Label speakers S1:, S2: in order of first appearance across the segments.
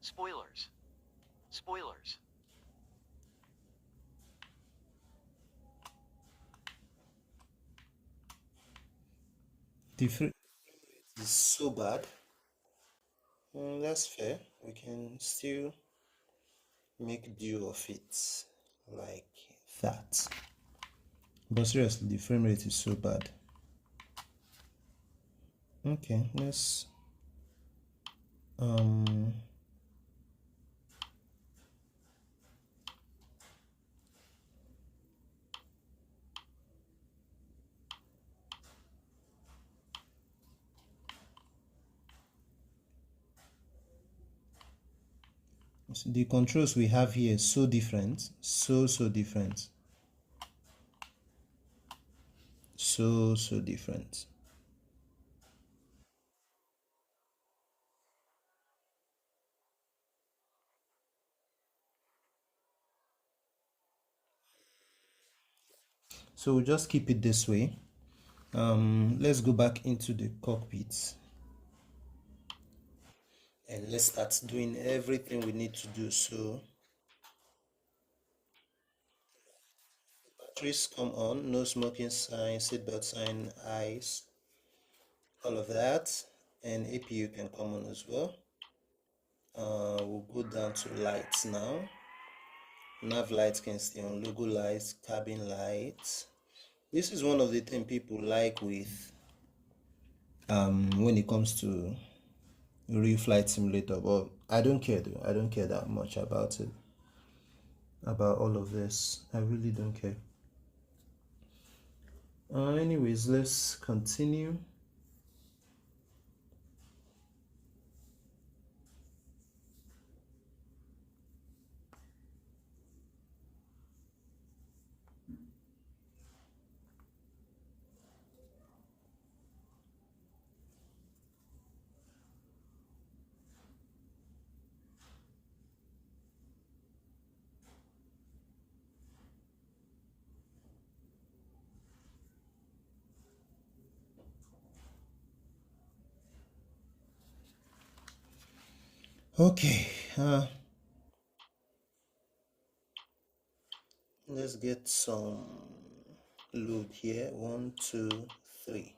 S1: Spoilers. Spoilers.
S2: The frame rate is so bad. That's fair. We can still make do of it like that. But seriously, the frame rate is so bad. Okay, let's the controls we have here is so different, so different, so different. So we'll just keep it this way. Let's go back into the cockpit and let's start doing everything we need to do. So batteries come on, no smoking sign, seatbelt sign, eyes, all of that, and APU can come on as well. We'll go down to lights now. Nav lights can stay on, logo lights, cabin lights. This is one of the things people like with when it comes to real flight simulator, but I don't care though. I don't care that much about it, about all of this. I really don't care. Anyways, let's continue. Okay, let's get some load here. 1, 2, 3.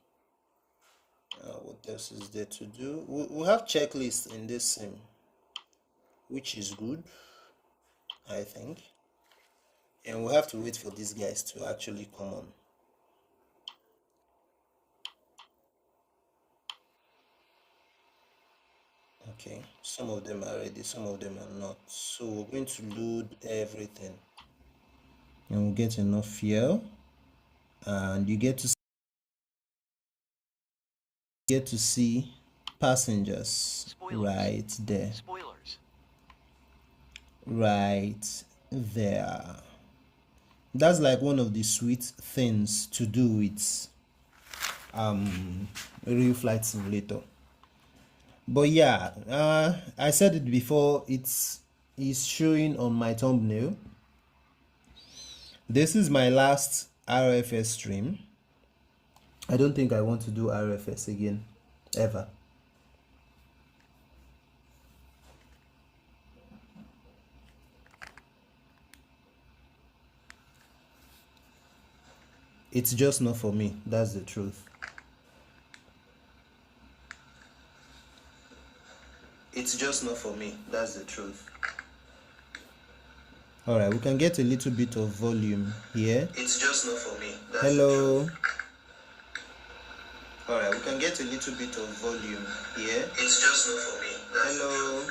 S2: What else is there to do? We have checklists in this sim, which is good, I think. And we'll have to wait for these guys to actually come on. Okay, some of them are ready, some of them are not. So we're going to load everything. And we'll get enough fuel. And you get to see passengers. Spoilers. Right there.
S1: Spoilers.
S2: Right there. That's like one of the sweet things to do with real flight simulator. But yeah, I said it before, it's showing on my thumbnail. This is my last RFS stream. I don't think I want to do RFS again, ever. It's just not for me, that's the truth. It's just not for me, that's the truth. Alright, we can get a little bit of volume here. It's just not for me. That's hello. The truth. Alright, we can get a little bit of volume here. It's just not for me. That's hello.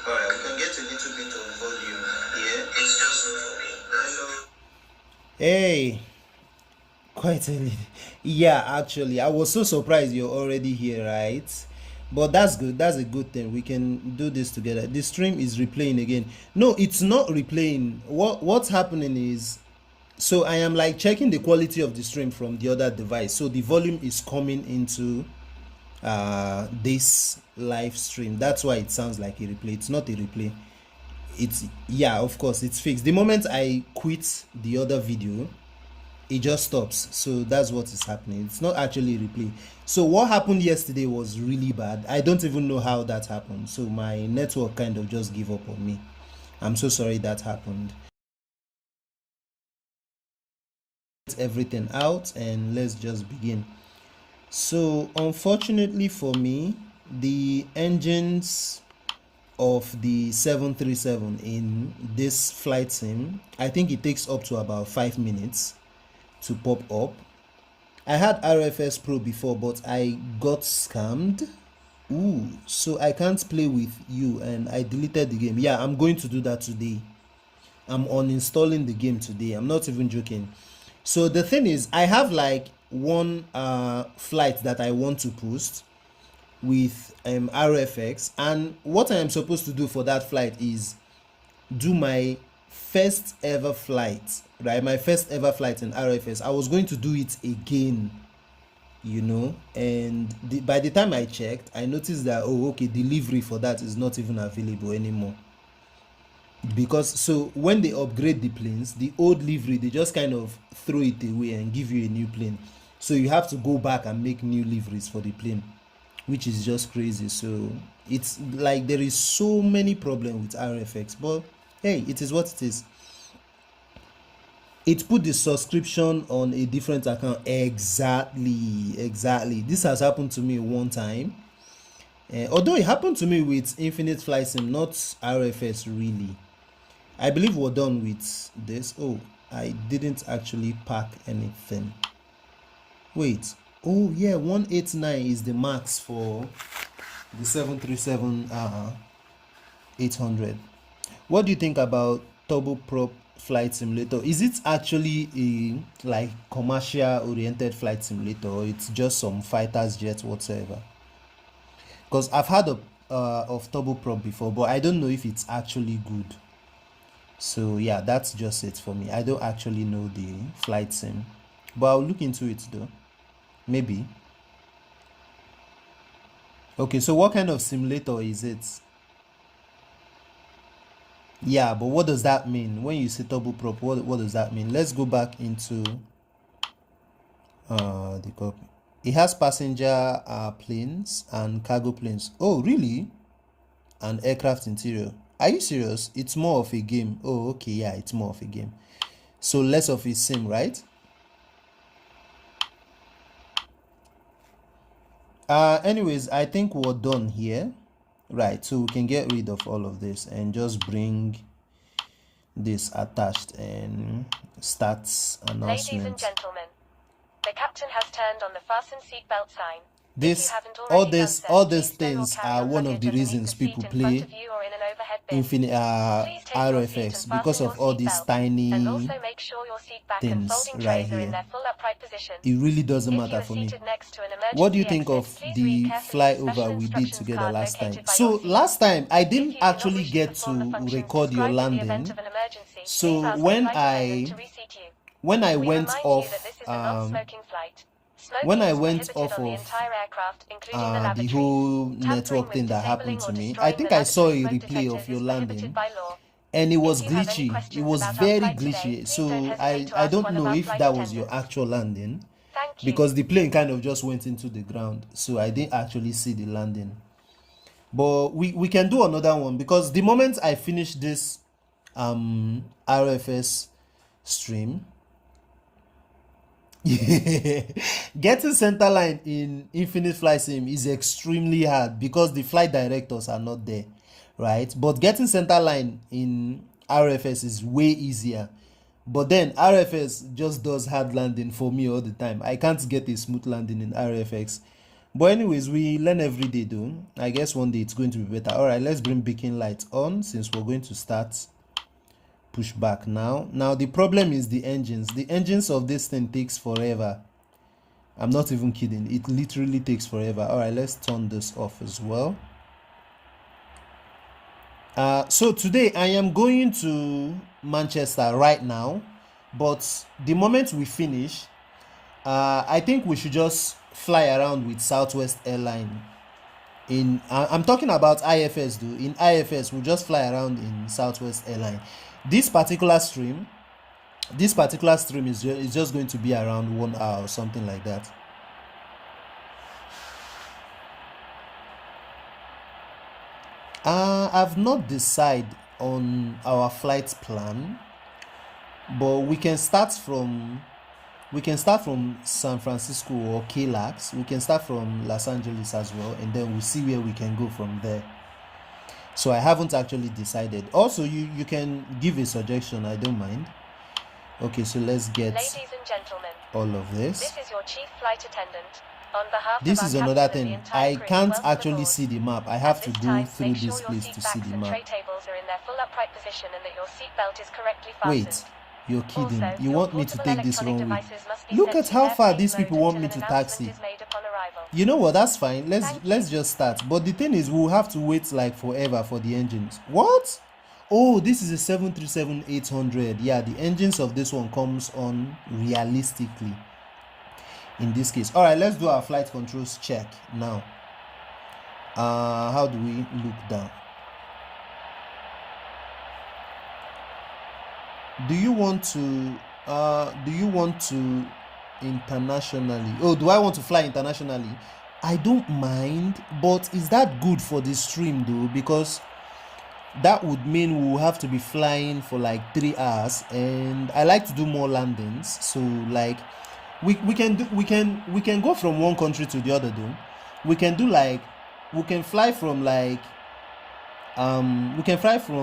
S2: Alright, we can get a little bit of volume here. It's just not for me. Hello. Hey. Quite a little. Yeah, actually, I was so surprised you're already here, right? But that's good. That's a good thing. We can do this together. The stream is replaying again. No, it's not replaying. What's happening is, so I am like checking the quality of the stream from the other device. So the volume is coming into this live stream. That's why it sounds like a replay. It's not a replay. It's, yeah, of course it's fixed. The moment I quit the other video, it just stops. So that's what is happening. It's not actually a replay. So what happened yesterday was really bad. I don't even know how that happened. So my network kind of just gave up on me. I'm so sorry that happened. Everything out and let's just begin. So unfortunately for me, the engines of the 737 in this flight sim, I think it takes up to about 5 minutes to pop up. I had RFS Pro before, but I got scammed. Ooh, so I can't play with you and I deleted the game. Yeah, I'm going to do that today. I'm uninstalling the game today. I'm not even joking. So the thing is, I have like one flight that I want to post with RFX, and what I am supposed to do for that flight is do my first ever flight, right? My first ever flight in RFS. I was going to do it again, you know, and by the time I checked, I noticed that, oh, okay, delivery for that is not even available anymore. Because so when they upgrade the planes, the old livery, they just kind of throw it away and give you a new plane. So you have to go back and make new liveries for the plane, which is just crazy. So it's like there is so many problems with RFX, but hey, it is what it is. It put the subscription on a different account. Exactly. This has happened to me one time. Although it happened to me with Infinite Flight Sim, not RFS really. I believe we're done with this. Oh, I didn't actually pack anything. Wait. Oh yeah, 189 is the max for the 737 800. What do you think about turboprop flight simulator? Is it actually a like commercial oriented flight simulator, or it's just some fighters jet whatsoever? Because I've heard of turboprop before, but I don't know if it's actually good. So yeah, that's just it for me. I don't actually know the flight sim, but I'll look into it though. Maybe. Okay, so what kind of simulator is it? Yeah, but what does that mean when you say turboprop? What does that mean? Let's go back into the copy. It has passenger planes and cargo planes. Oh really? And aircraft interior. Are you serious? It's more of a game. Oh okay, yeah, it's more of a game. So less of a sim, right? Anyways, I think we're done here, right? So we can get rid of all of this and just bring this attached and start announcement.
S3: Ladies and gentlemen, the captain has turned on the fasten seatbelt sign.
S2: This all these things are one of the reasons people play Infinite RFX, because of all these tiny things right here. It really doesn't matter for me. What do you think of the flyover we did together last time? So last time I didn't actually get to record your landing. So when I went off of the whole network thing that happened to me, I think I saw a replay of your landing and it was glitchy. It was very glitchy. So I don't know if that was your actual landing, because the plane kind of just went into the ground, so I didn't actually see the landing. But we can do another one, because the moment I finish this RFS stream, getting center line in Infinite Flight Sim is extremely hard because the flight directors are not there, right? But getting center line in RFS is way easier. But then RFS just does hard landing for me all the time. I can't get a smooth landing in RFX. But anyways, we learn every day though. I guess one day it's going to be better. All right, let's bring beacon lights on since we're going to start push back now. Now the problem is the engines. The engines of this thing takes forever. I'm not even kidding. It literally takes forever. All right, let's turn this off as well. So today I am going to Manchester right now, but the moment we finish, I think we should just fly around with Southwest Airline. I'm talking about IFS though. In IFS, we'll just fly around in Southwest Airline. This particular stream is just going to be around 1 hour or something like that. I've not decided on our flight plan, but we can start from San Francisco or KLAX. We can start from Los Angeles as well, and then we'll see where we can go from there. So I haven't actually decided. Also, you can give a suggestion, I don't mind. Okay, so let's get
S3: Ladies and gentlemen,
S2: all of this.
S3: This is your chief flight attendant. On behalf
S2: This
S3: of
S2: is
S3: our
S2: another
S3: captain and
S2: thing.
S3: the entire
S2: I
S3: crew,
S2: can't
S3: welcome
S2: actually
S3: aboard.
S2: see the map. I have
S3: At
S2: to
S3: this
S2: go
S3: time,
S2: through
S3: make sure
S2: this
S3: your
S2: place
S3: seat
S2: to see
S3: backs
S2: the
S3: and
S2: map.
S3: tray tables are in their full upright position and that your seat belt is correctly fastened.
S2: Wait, you're kidding.
S3: Also,
S2: You
S3: your
S2: want me to
S3: portable
S2: take this
S3: electronic
S2: wrong way?
S3: devices must be
S2: Look
S3: set
S2: at
S3: to
S2: how far
S3: airplane
S2: these
S3: mode
S2: people want
S3: until
S2: me
S3: an
S2: to
S3: announcement
S2: taxi.
S3: is made upon arrival.
S2: You know what? That's fine. Let's
S3: Thank
S2: let's
S3: you.
S2: just start. But the thing is, we'll have to wait like forever for the engines. What? Oh, this is a 737-800. Yeah, the engines of this one comes on realistically. In this case, all right. Let's do our flight controls check now. How do we look down? Do you want to internationally? Oh, do I want to fly internationally? I don't mind, but is that good for the stream though? Because that would mean we'll have to be flying for like 3 hours, and I like to do more landings. So like we can go from one country to the other though. We can fly from like KLAX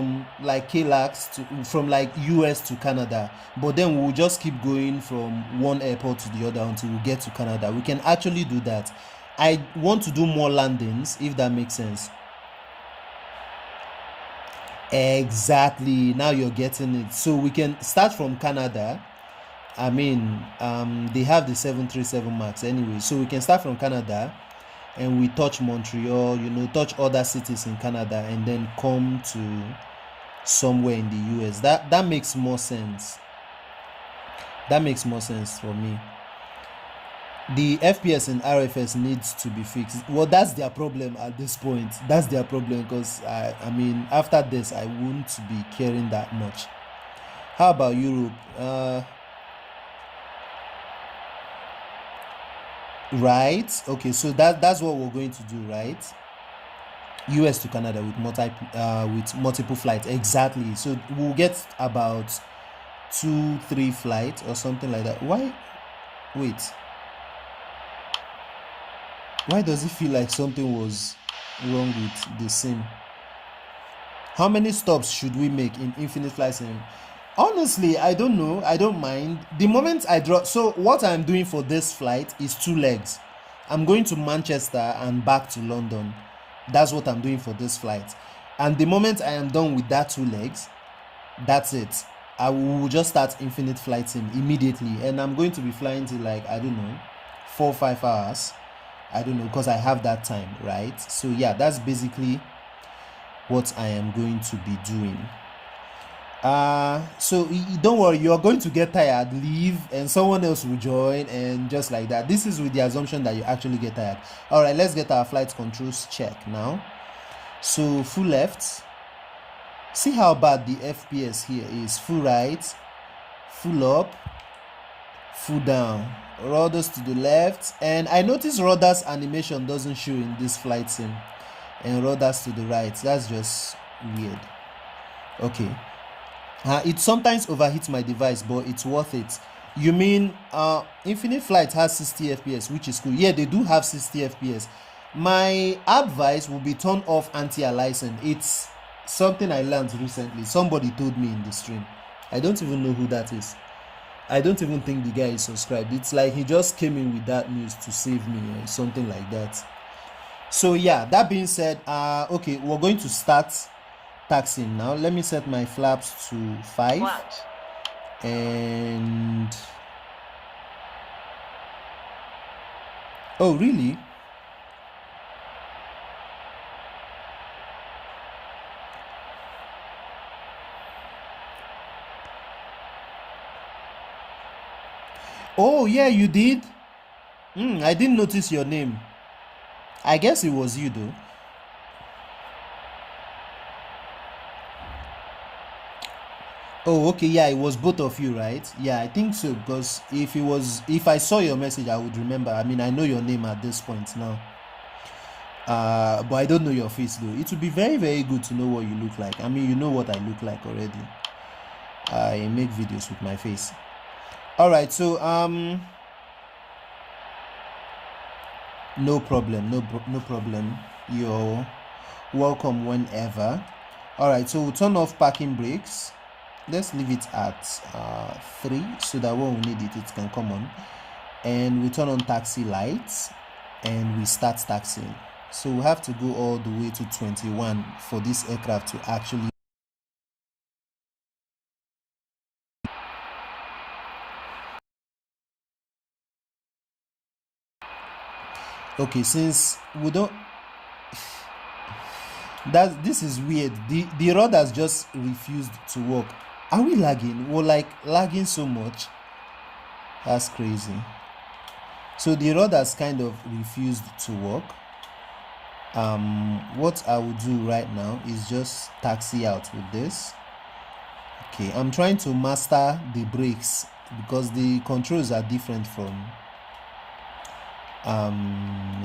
S2: from like US to Canada, but then we'll just keep going from one airport to the other until we get to Canada. We can actually do that. I want to do more landings, if that makes sense. Exactly, now you're getting it. So we can start from Canada. I mean, they have the 737 Max anyway, so we can start from Canada and we touch Montreal, touch other cities in Canada, and then come to somewhere in the US. That makes more sense. That makes more sense for me. The FPS and RFS needs to be fixed. Well, that's their problem at this point. That's their problem, because I mean, after this, I won't be caring that much. How about Europe? Right. Okay, so that's what we're going to do, right? US to Canada with multiple flights. Exactly. So we'll get about 2-3 flights or something like that. Why? Wait. Why does it feel like something was wrong with the sim? How many stops should we make in Infinite Flight Sim? Honestly, I don't know. I don't mind. The moment I drop... So what I'm doing for this flight is 2 legs. I'm going to Manchester and back to London. That's what I'm doing for this flight. And the moment I am done with that 2 legs, that's it. I will just start Infinite Flight Sim immediately. And I'm going to be flying till like, I don't know, 4 or 5 hours. I don't know, because I have that time, right? So yeah, that's basically what I am going to be doing. So don't worry, you're going to get tired, leave, and someone else will join, and just like that. This is with the assumption that you actually get tired. All right, let's get our flight controls check now. So full left. See how bad the FPS here is. Full right, full up, full down, rudders to the left. And I notice rudders animation doesn't show in this flight sim, and rudders to the right. That's just weird. Okay. It sometimes overheats my device, but it's worth it. You mean Infinite Flight has 60 FPS, which is cool. Yeah, they do have 60 FPS. My advice will be turn off anti-aliasing. It's something I learned recently. Somebody told me in the stream. I don't even know who that is. I don't even think the guy is subscribed. It's like he just came in with that news to save me or something like that. So yeah, that being said, okay, we're going to start taxiing now. Let me set my flaps to 5.
S1: Flaps.
S2: And oh really? Oh yeah, you did. I didn't notice your name. I guess it was you though. Oh, okay, yeah, it was both of you, right? Yeah, I think so, because if I saw your message, I would remember. I mean, I know your name at this point now. But I don't know your face though. It would be very, very good to know what you look like. I mean, you know what I look like already. I make videos with my face. All right, so no problem, no problem. You're welcome whenever. All right, so we'll turn off parking brakes. Let's leave it at 3 so that when we need it can come on. And we turn on taxi lights and we start taxiing. So we have to go all the way to 21 for this aircraft to actually. Okay, since we don't, this is weird. The rod has just refused to work. Are we lagging? We're like lagging so much. That's crazy. So the rod has kind of refused to work. What I will do right now is just taxi out with this. Okay, I'm trying to master the brakes because the controls are different from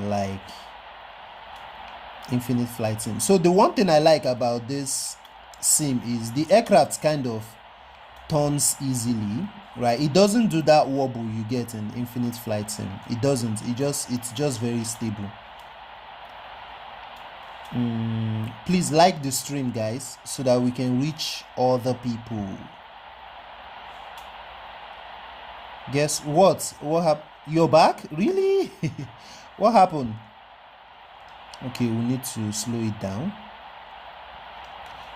S2: like Infinite Flight Sim. So the one thing I like about this sim is the aircraft kind of turns easily, right? It doesn't do that wobble you get in Infinite Flight Sim. It doesn't. It's just very stable. Please like the stream, guys, so that we can reach other people. Guess what? What happened? You're back? Really? What happened? Okay, we need to slow it down.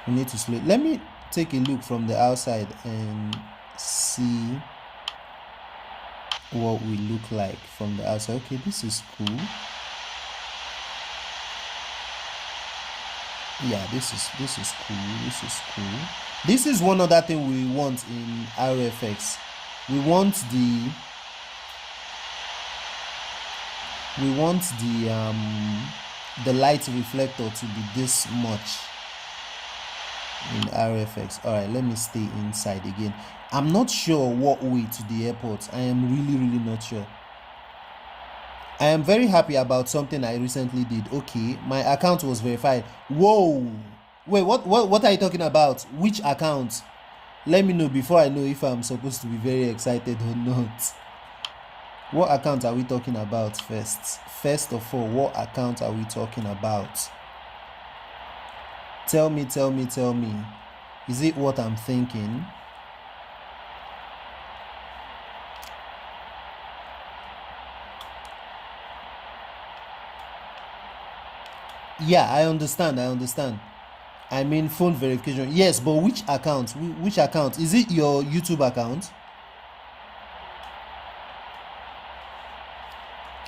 S2: Let me take a look from the outside and see what we look like from the outside. Okay, this is cool. Yeah, this is cool. This is one other thing we want in RFX. We want the light reflector to be this much in RFX. All right, let me stay inside again. I'm not sure what way to the airport. I am really not sure. I am very happy about something I recently did. Okay, my account was verified. Whoa, wait, what are you talking about? Which account? Let me know before I know if I'm supposed to be very excited or not. What account are we talking about first? First of all, what account are we talking about? Tell me. Is it what I'm thinking? Yeah, I understand. I mean phone verification. Yes, but which account? Which account? Is it your YouTube account?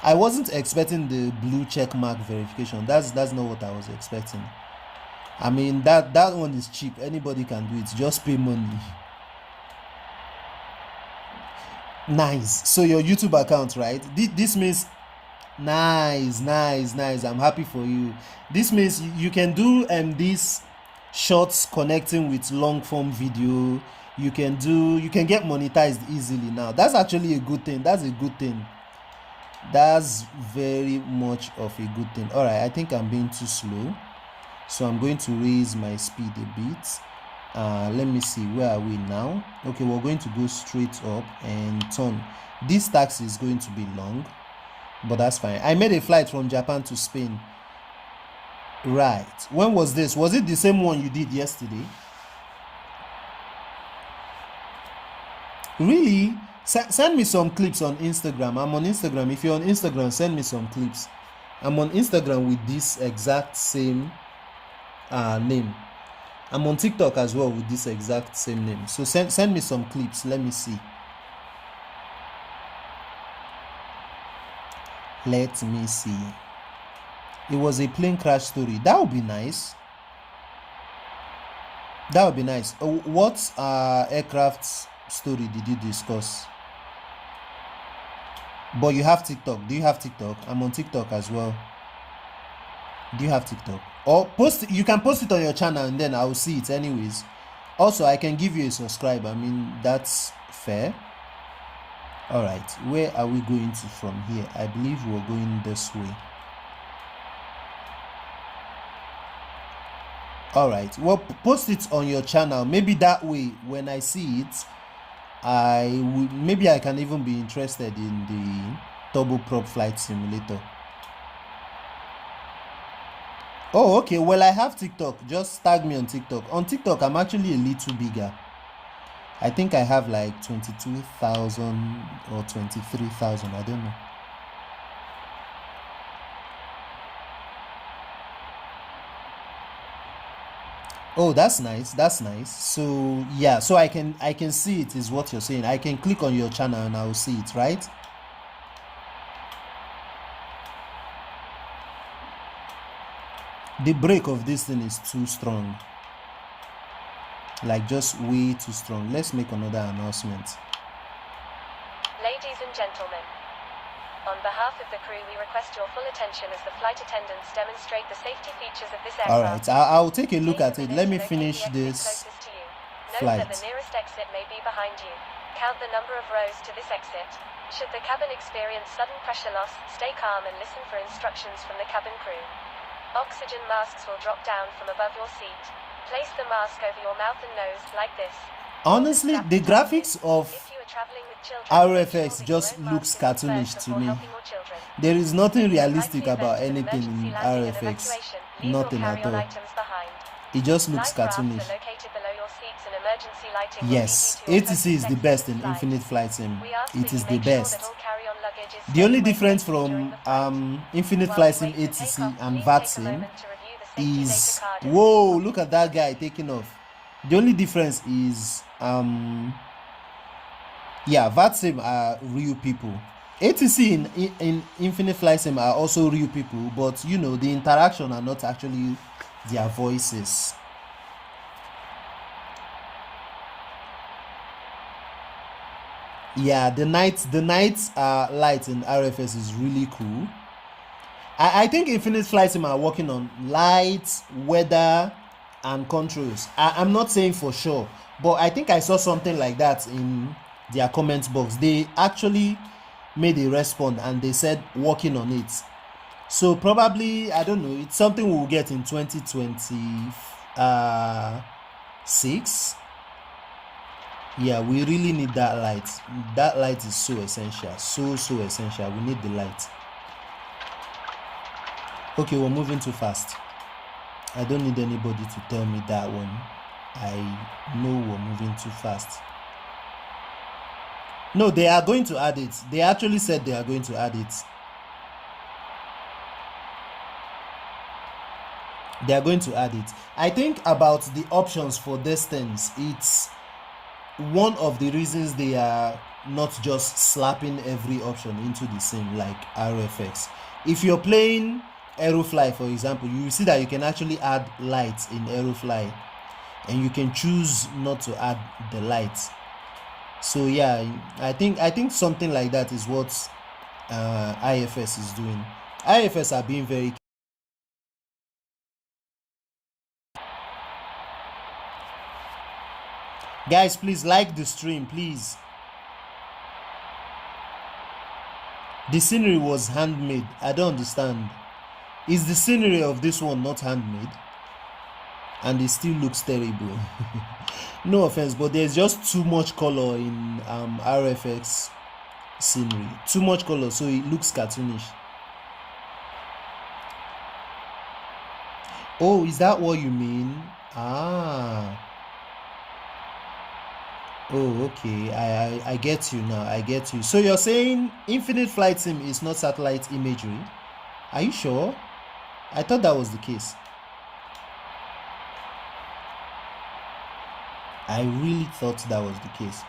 S2: I wasn't expecting the blue check mark verification. That's not what I was expecting. I mean that one is cheap. Anybody can do it. Just pay money. Nice. So your YouTube account, right? This means nice. I'm happy for you. This means you can do these shorts connecting with long form video. You can get monetized easily now. That's actually a good thing. That's very much of a good thing. All right, I think I'm being too slow, so I'm going to raise my speed a bit. Let me see, where are we now? Okay, we're going to go straight up and turn. This taxi is going to be long, but that's fine. I made a flight from Japan to Spain. Right, when was this? Was it the same one you did yesterday? Really? Send me some clips on Instagram. I'm on Instagram. If you're on Instagram, send me some clips. I'm on Instagram with this exact same name. I'm on TikTok as well with this exact same name. So send me some clips. Let me see. Let me see. It was a plane crash story. That would be nice. What aircraft story did you discuss? But you have TikTok. Do you have TikTok? I'm on TikTok as well. Do you have TikTok? Or post, you can post it on your channel and then I'll see it anyways. Also, I can give you a subscribe. I mean, that's fair. All right, where are we going to from here? I believe we're going this way. All right, well, post it on your channel. Maybe that way, when I see it, maybe I can even be interested in the Turbo Prop Flight Simulator. Oh, okay. Well, I have TikTok. Just tag me on TikTok. On TikTok, I'm actually a little bigger. I think I have like 22,000 or 23,000. I don't know. Oh, that's nice. That's nice. So yeah, so I can see it is what you're saying. I can click on your channel and I'll see it, right? The brake of this thing is too strong. Like just way too strong. Let's make another announcement.
S3: Ladies and gentlemen, on behalf of the crew, we request your full attention as the flight attendants demonstrate the safety features of this aircraft.
S2: Alright, I'll take a look at it. Let me finish this flight.
S3: Note that the nearest exit may be behind you. Count the number of rows to this exit. Should the cabin experience sudden pressure loss, stay calm and listen for instructions from the cabin crew. Oxygen masks will drop down from above your seat. Place the mask over your mouth and nose, like this.
S2: Honestly, the graphics of RFX just looks cartoonish to me. There is nothing realistic about anything in RFX. Nothing at all. It just looks cartoonish. Yes, ATC is the best in Infinite Flight Sim. It is the best. The only difference from Infinite Flight Sim ATC and VAT Sim is, whoa, look at that guy taking off. The only difference is yeah, VAT Sim are real people. ATC in Infinite Flight Sim are also real people, but you know, the interaction are not actually their voices. Yeah, the night light in RFS is really cool. I think Infinite Flight Sim are working on lights, weather, and controls. I'm not saying for sure, but I think I saw something like that in their comment box. They actually made a response and they said working on it. So probably, I don't know, it's something we'll get in 2026. Yeah, we really need that light. That light is so essential. So essential. We need the light. Okay, we're moving too fast. I don't need anybody to tell me that one. I know we're moving too fast. No, they are going to add it. They actually said they are going to add it. They are going to add it. I think about the options for these things, it's one of the reasons they are not just slapping every option into the same like RFX. If you're playing Aerofly, for example, you will see that you can actually add lights in Aerofly and you can choose not to add the lights. So yeah, I think something like that is what IFS is doing. IFS are being very guys, please like the stream, please. The scenery was handmade. I don't understand. Is the scenery of this one not handmade? And it still looks terrible. No offense, but there's just too much color in RFX scenery. Too much color, so it looks cartoonish. Oh, is that what you mean? Ah. Oh, okay. I get you now. I get you. So you're saying Infinite Flight Sim is not satellite imagery? Are you sure? I thought that was the case. I really thought that was the case.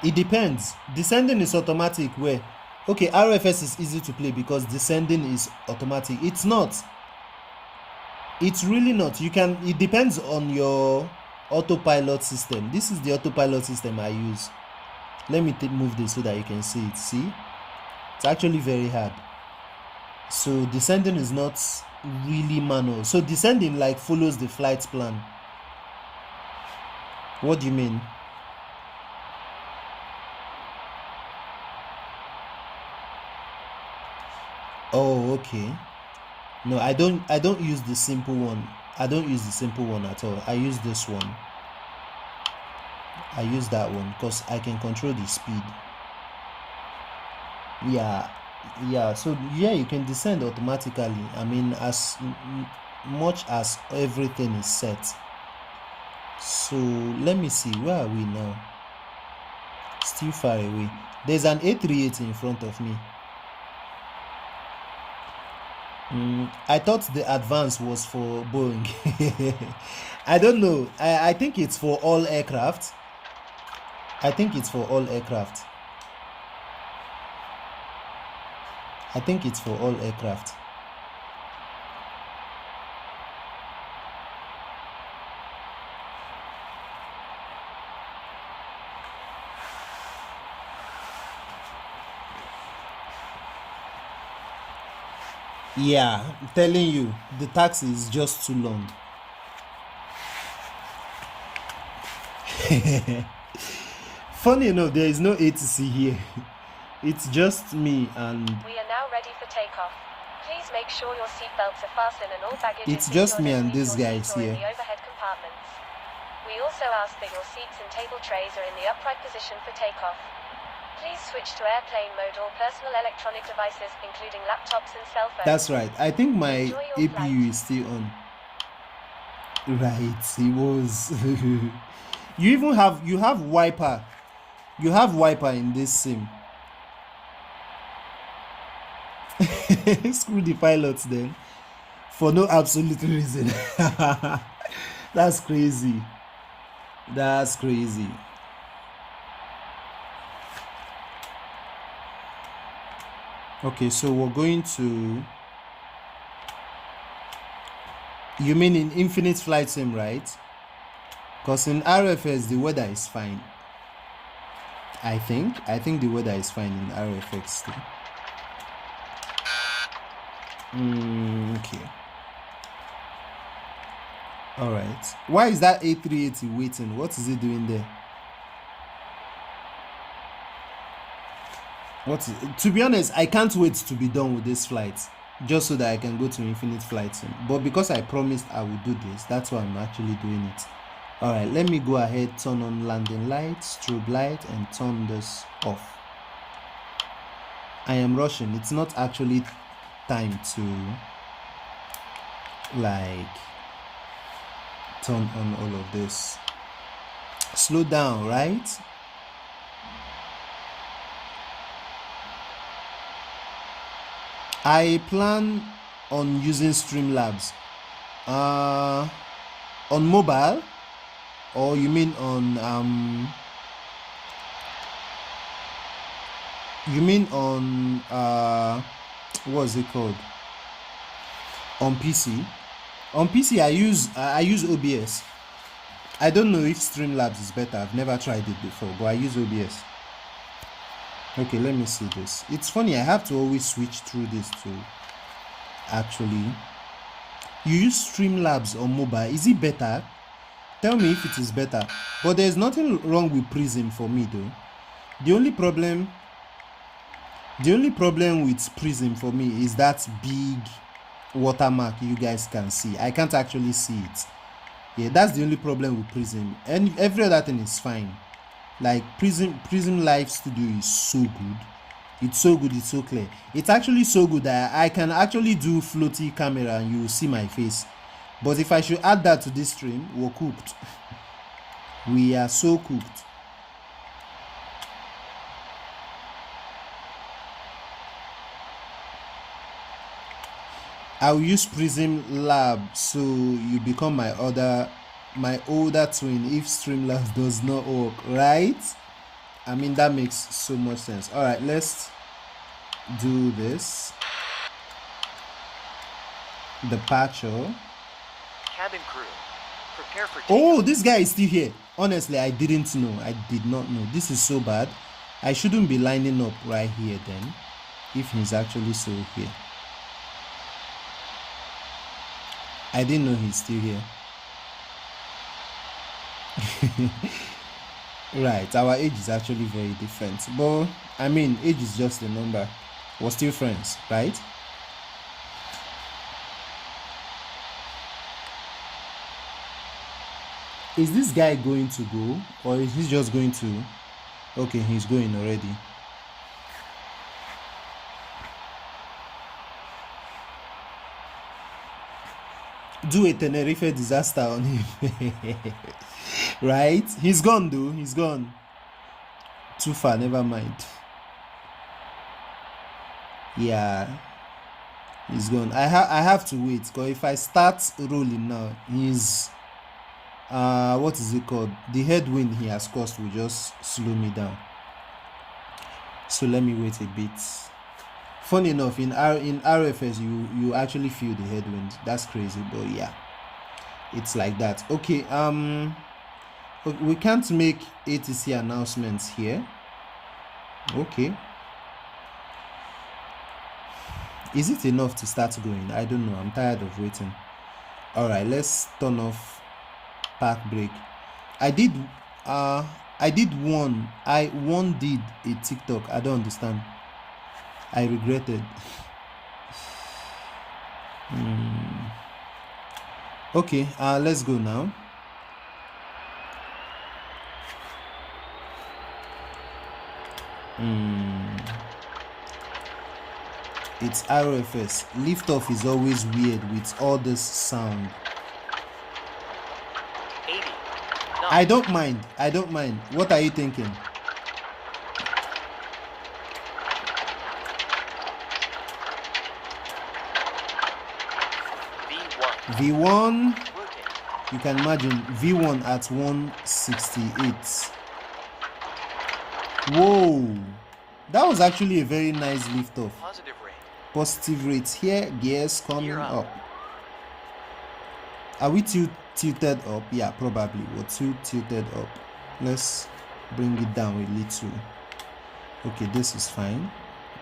S2: It depends. Descending is automatic where, okay, RFS is easy to play because descending is automatic. It's not. It's really not. You can, it depends on your autopilot system. This is the autopilot system I use. Let me move this so that you can see it. See, it's actually very hard. So descending is not really manual. So descending like follows the flight plan. What do you mean? Oh, okay. No, I don't use the simple one. I don't use the simple one at all. I use this one. I use that one because I can control the speed. Yeah, so yeah, you can descend automatically. I mean, as much as everything is set. So let me see, where are we now? Still far away. There's an A38 in front of me. I thought the advance was for Boeing. I don't know. I think it's for all aircraft. I think it's for all aircraft. Yeah, I'm telling you, the taxi is just too long. Funny enough, there is no ATC here. It's just me and...
S3: We are now ready for takeoff. Please make sure your seatbelts are fastened and all baggage
S2: It's
S3: is
S2: just
S3: secured
S2: me and
S3: underneath
S2: this
S3: your
S2: guy
S3: seat
S2: is
S3: or in
S2: here.
S3: the overhead compartments. We also ask that your seats and table trays are in the upright position for takeoff. Please switch to airplane mode. All personal electronic devices, including laptops and cell phones.
S2: That's right. I think my
S3: Enjoy your
S2: APU
S3: flight.
S2: is still on. Right, he was. You have wiper. You have wiper in this sim. Screw the pilots then. For no absolute reason. That's crazy. That's crazy. Okay, so we're going to... You mean in Infinite Flight Sim, right? Because in RFS the weather is fine. I think the weather is fine in RFX too. Okay. All right. Why is that A380 waiting? What is it doing there? To be honest, I can't wait to be done with this flight, just so that I can go to Infinite Flight Sim. But because I promised I would do this, that's why I'm actually doing it. All right, let me go ahead, turn on landing lights, strobe light, and turn this off. I am rushing. It's not actually time to like turn on all of this. Slow down, right? I plan on using Streamlabs. On mobile, or you mean on what's it called? On PC. On PC I use OBS. I don't know if Streamlabs is better. I've never tried it before, but I use OBS. Okay, let me see this. It's funny, I have to always switch through this to actually. You use Streamlabs on mobile. Is it better? Tell me if it is better. But there's nothing wrong with Prism for me though. The only problem with Prism for me is that big watermark you guys can see. I can't actually see it. Yeah, that's the only problem with Prism. And every other thing is fine. Like Prism Live Studio is so good. It's so good, it's so clear. It's actually so good that I can actually do floaty camera and you will see my face. But if I should add that to this stream, we're cooked. We are so cooked. I'll use Prism Lab so you become my older twin if Streamlabs does not work, right? I mean, that makes so much sense. All right, let's do this. Departure.
S1: Cabin crew. Prepare for
S2: Oh,
S1: takeoff.
S2: this guy is still here. Honestly, I didn't know. I did not know. This is so bad. I shouldn't be lining up right here then, if he's actually so here. I didn't know he's still here. Right, our age is actually very different. But, I mean, age is just a number. We're still friends, right? Is this guy going to go? Or is he just going to... Okay, he's going already. Do a Tenerife disaster on him. Right? He's gone though. He's gone. Too far, never mind. Yeah. He's gone. I have to wait, because if I start rolling now, he's what is it called? The headwind he has caused will just slow me down. So let me wait a bit. Funny enough, in RFS you actually feel the headwind. That's crazy, but yeah, it's like that. Okay, we can't make ATC announcements here. Okay, is it enough to start going? I don't know. I'm tired of waiting. All right, let's turn off park break. I did one did a TikTok. I don't understand. I regretted. Okay, let's go now. It's RFS. Liftoff is always weird with all this sound.
S1: 80.
S2: I don't mind. I don't mind. What are you thinking? V1.
S1: Rotate.
S2: You can imagine V1 at 168. Whoa, that was actually a very nice lift off.
S1: Positive rate.
S2: Positive rates here. Gears coming
S1: Gear
S2: up. Are we tilted up? Yeah, probably. We're too tilted up. Let's bring it down a little. Okay, this is fine.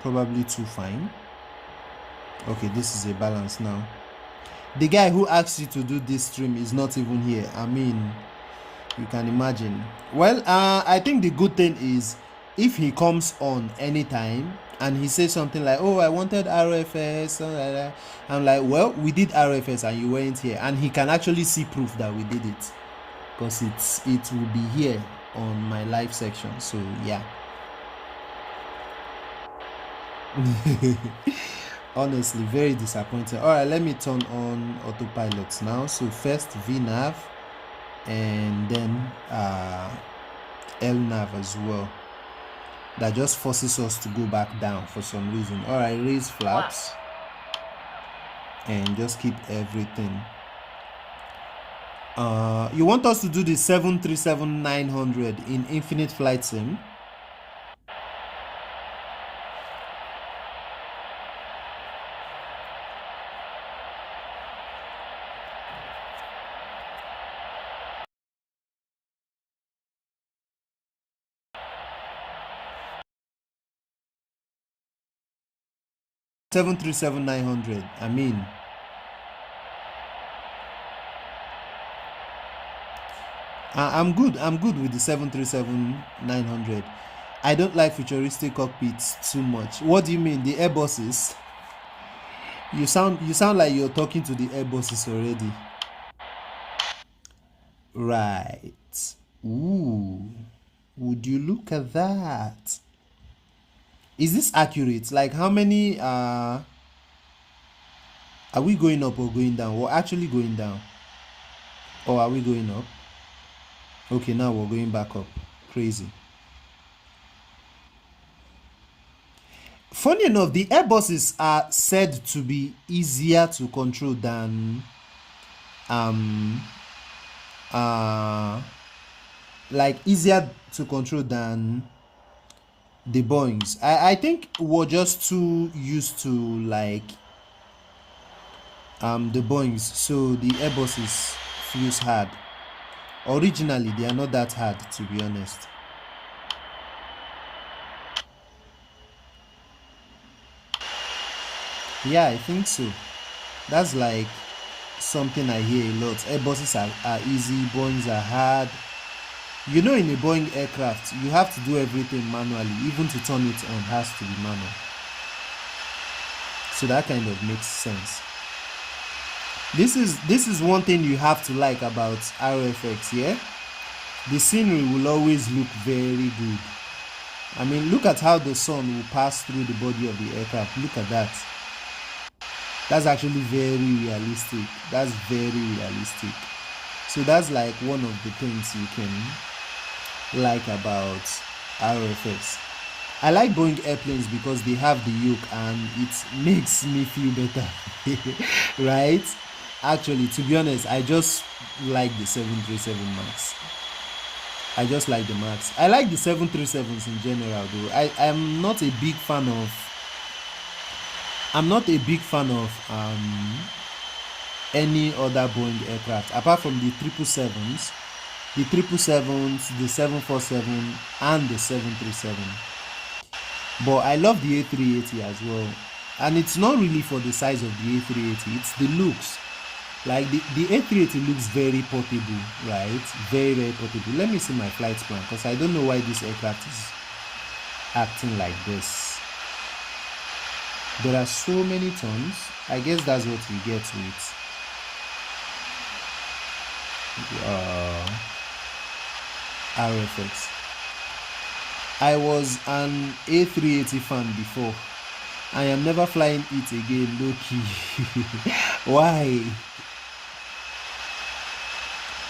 S2: Probably too fine. Okay, this is a balance now. The guy who asked you to do this stream is not even here. I mean, you can imagine. Well, I think the good thing is if he comes on anytime and he says something like, oh, I wanted RFS, something like that, I'm like, well, we did RFS and you weren't here, and he can actually see proof that we did it, because it will be here on my live section. So yeah. Honestly, very disappointing. All right, let me turn on autopilot now. So first VNav and then LNav as well. That just forces us to go back down for some reason. All right, raise flaps and just keep everything. You want us to do the 737-900 in infinite flight sim? $737-900. I mean, I'm good with the 737-900. I don't like futuristic cockpits too much. What do you mean, the Airbuses? You sound like you're talking to the Airbuses already. Right. Ooh, would you look at that? Is this accurate? Like, how many are we going up or going down? We're actually going down. Or are we going up? Okay, now we're going back up. Crazy. Funny enough, the Airbuses are said to be easier to control than like easier to control than the Boeings. I think we're just too used to like the Boeings, so the Airbuses feels hard. Originally, they are not that hard, to be honest. Yeah, I think so. That's like something I hear a lot. Airbuses are easy, Boeings are hard. You know, in a Boeing aircraft, you have to do everything manually. Even to turn it on has to be manual. So that kind of makes sense. This is one thing you have to like about RFX, yeah? The scenery will always look very good. I mean, look at how the sun will pass through the body of the aircraft. Look at that. That's actually very realistic. That's very realistic. So that's like one of the things you can like about RFX. I like Boeing airplanes because they have the yoke and it makes me feel better. Right? Actually, to be honest, I just like the 737 MAX. I just like the MAX. I like the 737s in general though. I'm not a big fan of any other Boeing aircraft apart from the 777s, the 747 and the 737. But I love the A380 as well. And it's not really for the size of the A380, it's the looks. Like the A380 looks very portable, right? Very, very portable. Let me see my flight plan because I don't know why this aircraft is acting like this. There are so many tons. I guess that's what you get with RFX. I was an A380 fan before. I am never flying it again, low key. Why?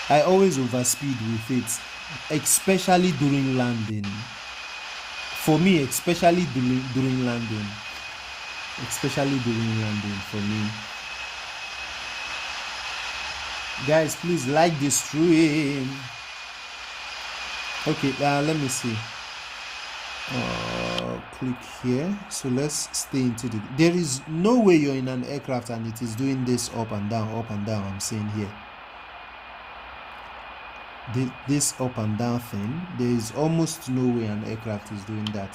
S2: I always overspeed with it, especially during landing. For me, especially during landing. Especially during landing for me. Guys, please like this stream. Okay, let me see. Click here. So let's stay into the. There is no way you're in an aircraft and it is doing this up and down. I'm saying here. This up and down thing. There is almost no way an aircraft is doing that.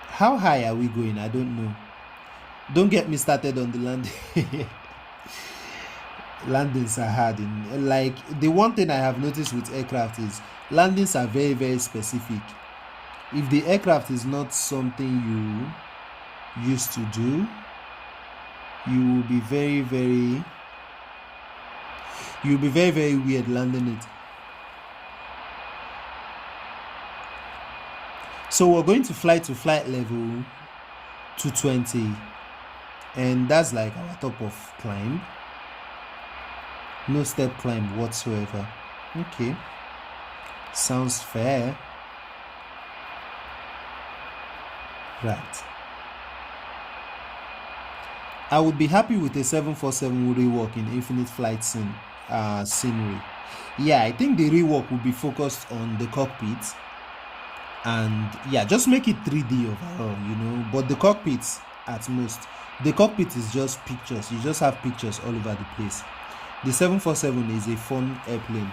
S2: How high are we going? I don't know. Don't get me started on the landing. Landings are hard. Like the one thing I have noticed with aircraft is landings are very, very specific. If the aircraft is not something you used to do, you will be very, very weird landing it. So we're going to fly to flight level 220, and that's like our top of climb. No step climb whatsoever. Okay, sounds fair. Right. I would be happy with a 747 rework in infinite flight scenery. Yeah, I think the rework will be focused on the cockpit. And yeah, just make it 3D overall, you know. But the cockpit, at most, the cockpit is just pictures. You just have pictures all over the place. The 747 is a fun airplane.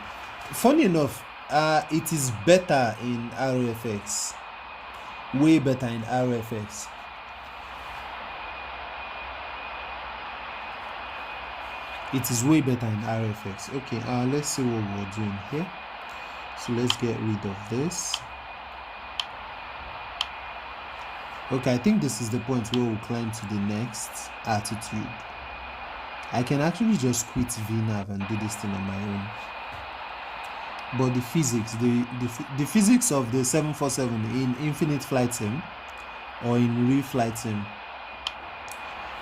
S2: Funny enough, it is better in RFX. Way better in RFX. It is way better in RFX. Okay, let's see what we're doing here. So let's get rid of this. Okay, I think this is the point where we'll climb to the next altitude. I can actually just quit VNav and do this thing on my own. But the physics, the physics of the 747 in infinite flight sim or in real flight sim.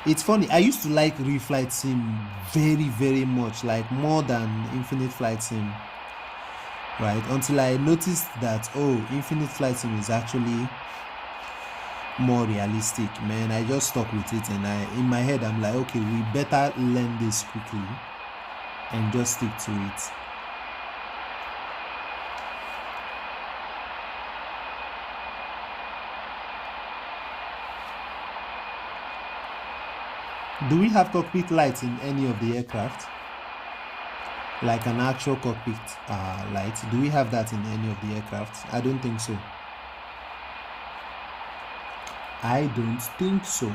S2: It's funny, I used to like real flight sim very, very much, like more than infinite flight sim. Right? Until I noticed that, oh, infinite flight sim is actually more realistic. Man, I just stuck with it, and in my head I'm like, okay, we better learn this quickly and just stick to it. Do we have cockpit lights in any of the aircraft? like an actual cockpit light. Do we have that in any of the aircrafts? I don't think so. I don't think so.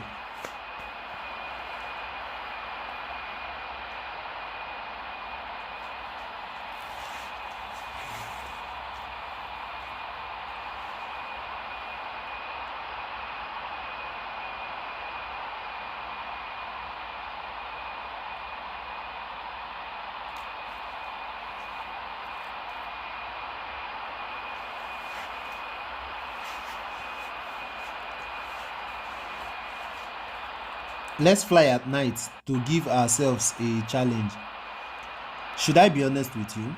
S2: Let's fly at night to give ourselves a challenge. Should I be honest with you?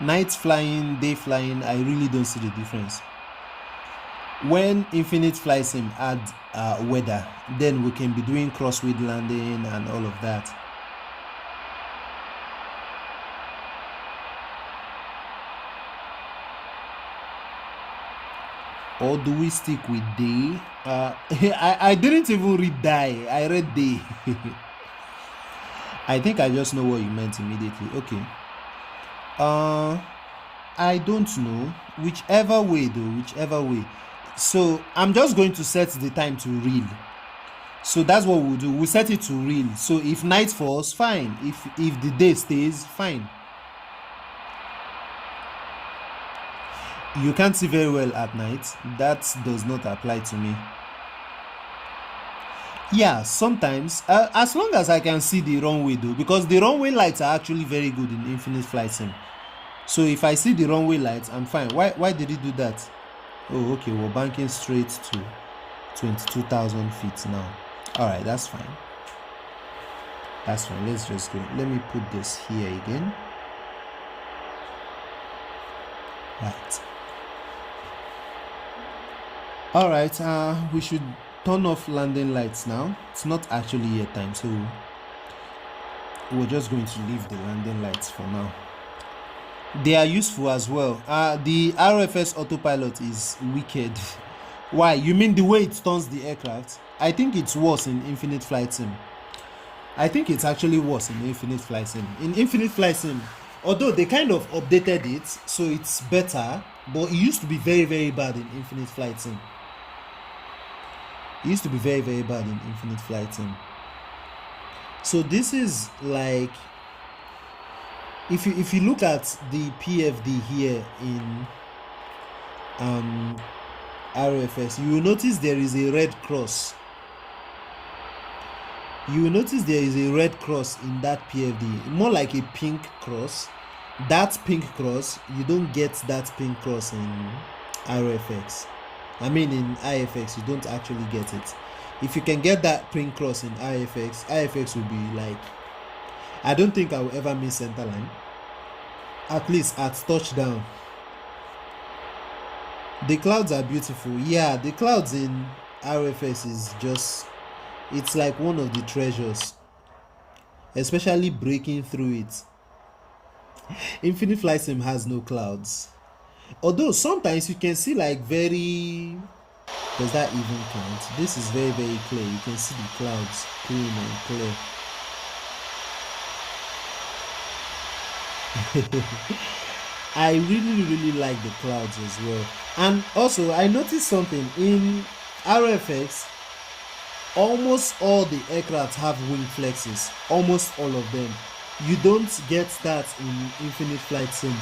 S2: Night flying, day flying, I really don't see the difference. When Infinite Flight Sim add weather, then we can be doing crosswind landing and all of that. Or do we stick with day? I didn't even read die. I read day. I think I just know what you meant immediately. Okay. I don't know. Whichever way though, whichever way. So I'm just going to set the time to reel. So that's what we'll do. We'll set it to reel. So if night falls, fine. If the day stays, fine. You can't see very well at night. That does not apply to me. Yeah, sometimes, as long as I can see the runway though, because the runway lights are actually very good in Infinite Flight Sim. So if I see the runway lights, I'm fine. Why did he do that? Oh, okay, we're banking straight to 22,000 feet now. All right, that's fine. That's fine. Let's just go. Let me put this here again. Right. All right, we should turn off landing lights now. It's not actually yet time, so we're just going to leave the landing lights for now. They are useful as well. The RFS autopilot is wicked. Why? You mean the way it turns the aircraft? I think it's worse in Infinite Flight Sim. I think it's actually worse in Infinite Flight Sim. In Infinite Flight Sim, although they kind of updated it, so it's better, but it used to be very, very bad in Infinite Flight Sim. It used to be very, very bad in Infinite Flight Sim. So this is like, if you look at the PFD here in RFS, you will notice there is a red cross. You will notice there is a red cross in that PFD, more like a pink cross. That pink cross, you don't get that pink cross in RFX. I mean in IFX, you don't actually get it. If you can get that pink cross in IFX will be like, I don't think I will ever miss center line, at least at touchdown. The clouds are beautiful. Yeah, the clouds in RFS is just, it's like one of the treasures, especially breaking through it. Infinite Flight Sim has no clouds, although sometimes you can see like very, does that even count? This is very, very clear. You can see the clouds clean and clear. I really like the clouds as well. And also I noticed something in RFX. Almost all the aircraft have wing flexes, almost all of them. You don't get that in Infinite Flight Sim.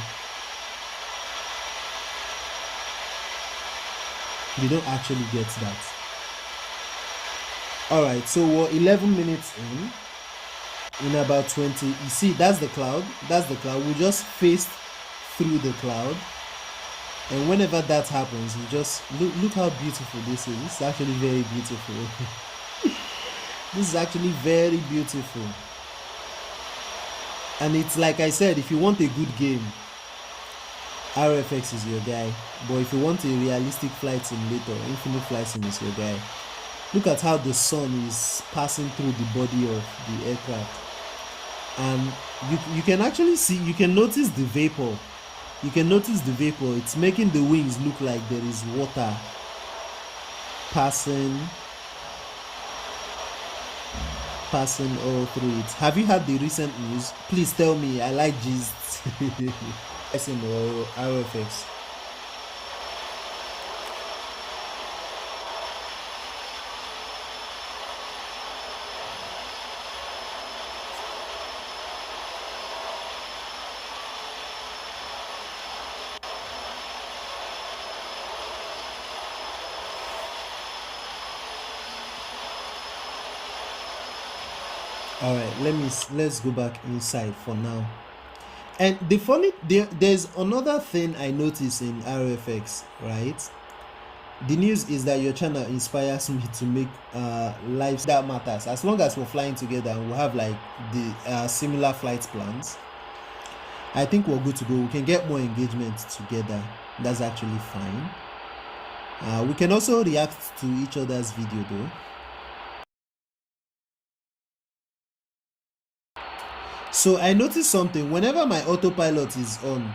S2: You don't actually get that. Alright, so we're 11 minutes in about 20. You see, that's the cloud. That's the cloud. We just faced through the cloud. And whenever that happens, you just look how beautiful this is. It's actually very beautiful. This is actually very beautiful. And it's like I said, if you want a good game, RFX is your guy. But if you want a realistic flight simulator, Infinite Flight Sim is your guy. Look at how the sun is passing through the body of the aircraft. And you can actually see, you can notice the vapor. You can notice the vapor. It's making the wings look like there is water passing. passing all through it. Have you had the recent news? Please tell me. I like gist. Passing or RFX. All right, let's go back inside for now. And the funny there's another thing I noticed in RFX, right? The news is that your channel inspires me to make lives that matters. As long as we're flying together and we have like the similar flight plans, I think we're good to go. We can get more engagement together. That's actually fine. We can also react to each other's video though. So I noticed something. Whenever my autopilot is on,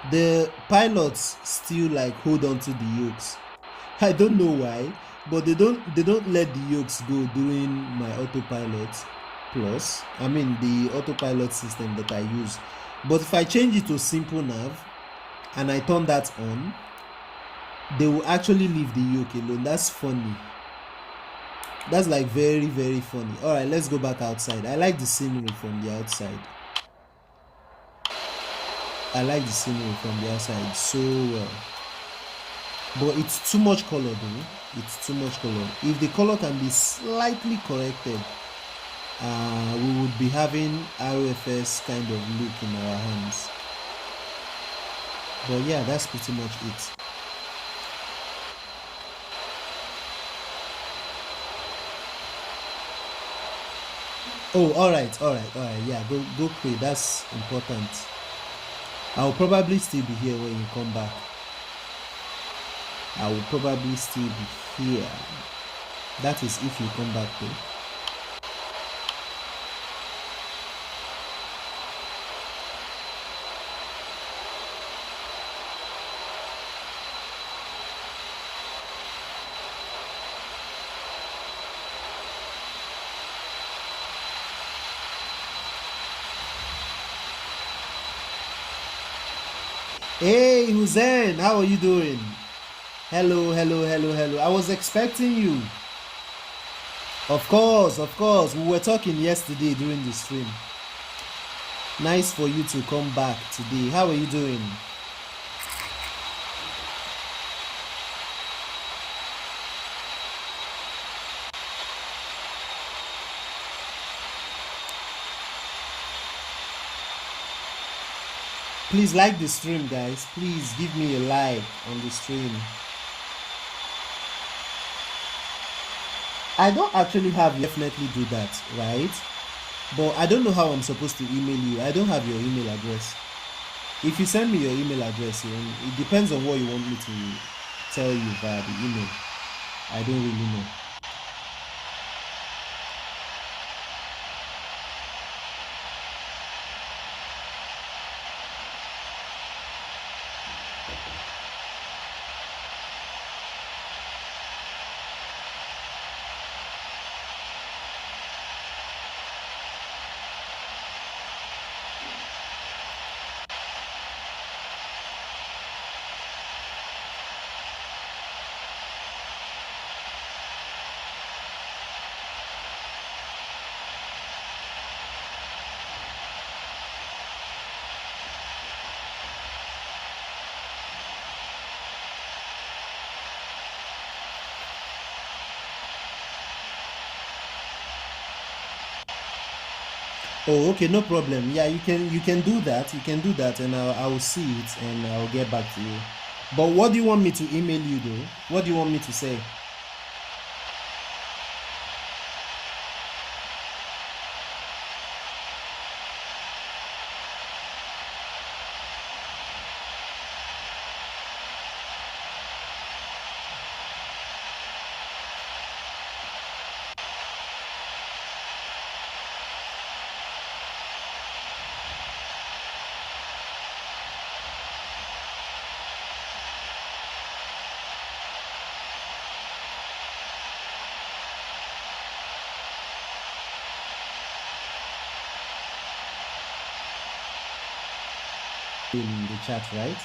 S2: the pilots still like hold on to the yokes. I don't know why, but they don't let the yokes go during my autopilot plus. I mean the autopilot system that I use. But if I change it to simple nav and I turn that on, they will actually leave the yoke alone. That's funny. That's like very, very funny. All right, let's go back outside. I like the scenery from the outside. I like the scenery from the outside so well. But it's too much color though. It's too much color. If the color can be slightly corrected, we would be having RFS kind of look in our hands. But yeah, that's pretty much it. Oh, all right, yeah, go pray. That's important. I'll probably still be here when you come back. I will probably still be here. That is if you come back though. Hey Hussein, how are you doing? Hello. I was expecting you. Of course. We were talking yesterday during the stream. Nice for you to come back today. How are you doing? Please like the stream, guys. Please give me a like on the stream. I don't actually have definitely do that, right? But I don't know how I'm supposed to email you. I don't have your email address. If you send me your email address, it depends on what you want me to tell you via the email. I don't really know. Oh, okay, no problem. Yeah, you can do that. You can do that, and I will see it and I'll get back to you. But what do you want me to email you though? What do you want me to say? in the chat, right?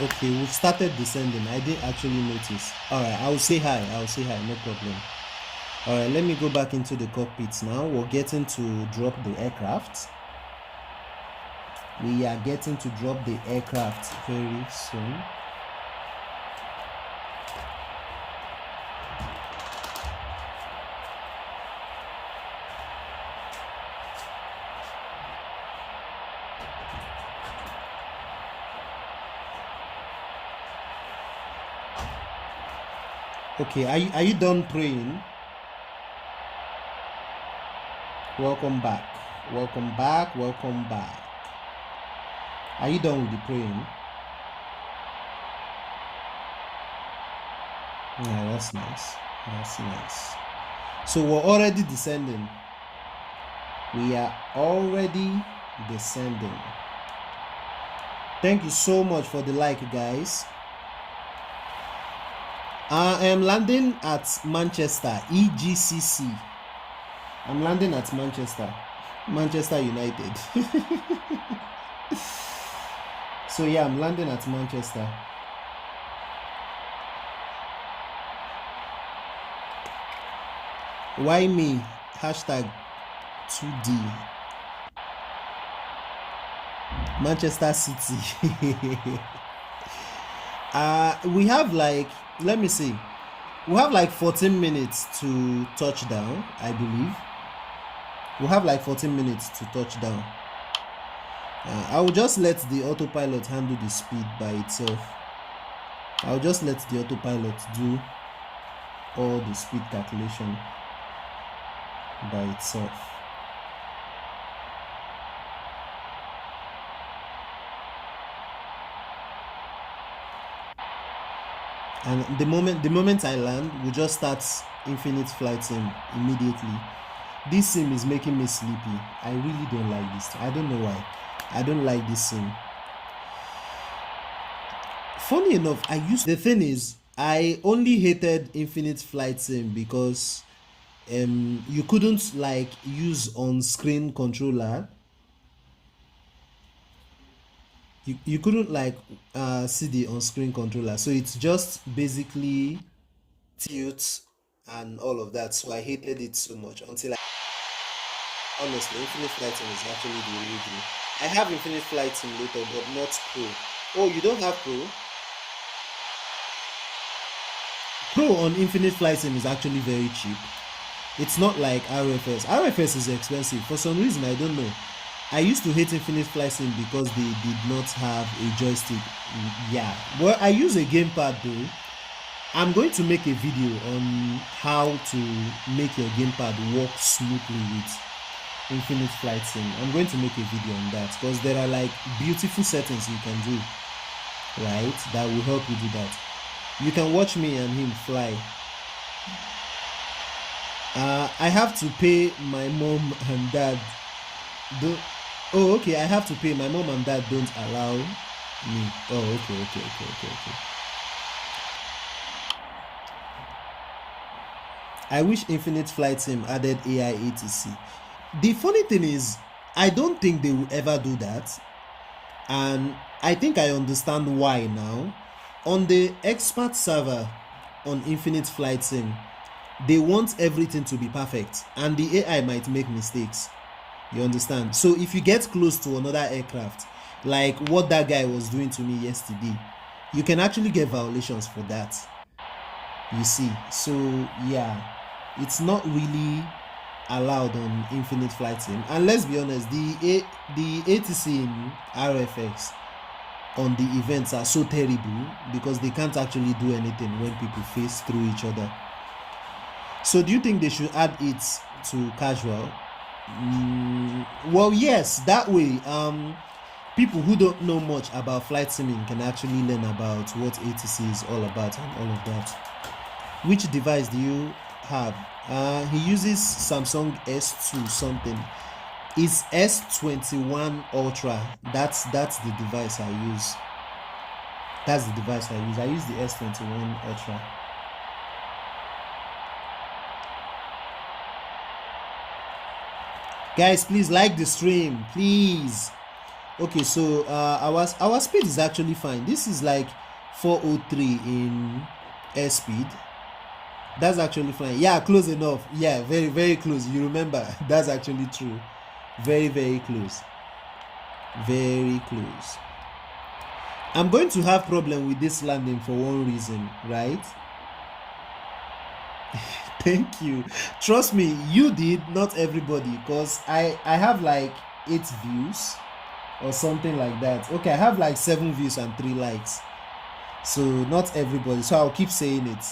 S2: Okay, we've started descending. I didn't actually notice. Alright, I'll say hi. No problem. Alright, let me go back into the cockpit now. We're getting to drop the aircraft. We are getting to drop the aircraft very soon. Okay, are you done praying? Welcome back. Welcome back. Welcome back. Are you done with the praying? Yeah, that's nice. That's nice. So we're already descending. We are already descending. Thank you so much for the like, guys. I am landing at Manchester, EGCC. I'm landing at Manchester United. So yeah, I'm landing at Manchester. Why me? Hashtag 2D. Manchester City. We have like, let me see. We have like 14 minutes to touchdown, I believe. We have like 14 minutes to touchdown. I will just let the autopilot handle the speed by itself. I'll just let the autopilot do all the speed calculation by itself. And the moment I land, we'll just start infinite flight sim immediately. This sim is making me sleepy. I really don't like this. I don't know why. I don't like this sim. Funny enough, the thing is, I only hated infinite flight sim because you couldn't like use on-screen controller. You couldn't like see the on-screen controller, so it's just basically tilt and all of that. So I hated it so much until honestly, Infinite Flight Sim is actually the real deal. I have Infinite Flight Simulator, but not Pro. Oh, you don't have Pro? Pro on Infinite Flight Sim is actually very cheap. It's not like RFS. RFS is expensive for some reason. I don't know. I used to hate Infinite Flight Sim because they did not have a joystick. Yeah, well, I use a gamepad though. I'm going to make a video on how to make your gamepad work smoothly with Infinite Flight Sim. I'm going to make a video on that because there are like beautiful settings you can do, right, that will help you do that. You can watch me and him fly. I have to pay my mom and dad. Oh, okay. I have to pay. My mom and dad don't allow me. Oh, okay. I wish Infinite Flight Sim added AI ATC. The funny thing is, I don't think they will ever do that. And I think I understand why now. On the expert server on Infinite Flight Sim, they want everything to be perfect. And the AI might make mistakes. You understand? So if you get close to another aircraft, like what that guy was doing to me yesterday, you can actually get violations for that. You see? So yeah, it's not really allowed on Infinite Flight Sim. And let's be honest, the ATC in RFX on the events are so terrible because they can't actually do anything when people face through each other. So do you think they should add it to casual? Well, yes, that way people who don't know much about flight simming can actually learn about what ATC is all about and all of that. Which device do you have? He uses Samsung S2 something. It's S21 Ultra. That's the device I use. That's the device I use. I use the S21 Ultra. Guys, please like the stream, please. Okay, so our speed is actually fine. This is like 403 in air speed. That's actually fine. Yeah, close enough. Yeah, very, very close. You remember, that's actually true. Very, very close. Very close. I'm going to have problem with this landing for one reason, right? Thank you. Trust me, you did, not everybody, because I have like 8 views or something like that. Okay, I have like 7 views and 3 likes. So not everybody. So I'll keep saying it.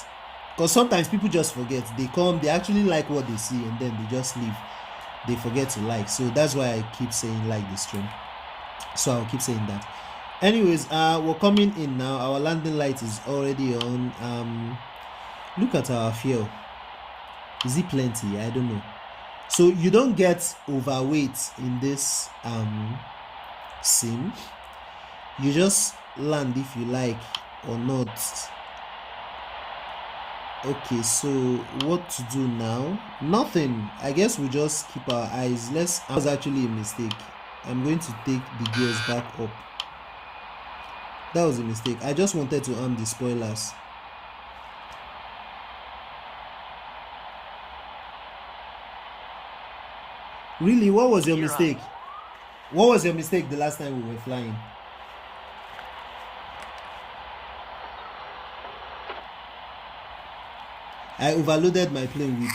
S2: Because sometimes people just forget. They come, they actually like what they see, and then they just leave. They forget to like. So that's why I keep saying like the stream. So I'll keep saying that. Anyways, we're coming in now. Our landing light is already on. Look at our fuel. Is it plenty? I don't know. So you don't get overweight in this sim. You just land if you like or not. Okay, so what to do now? Nothing. I guess we just keep our eyes. That was actually a mistake. I'm going to take the gears back up. That was a mistake. I just wanted to arm the spoilers. Really, what was your mistake? What was your mistake the last time we were flying? I overloaded my plane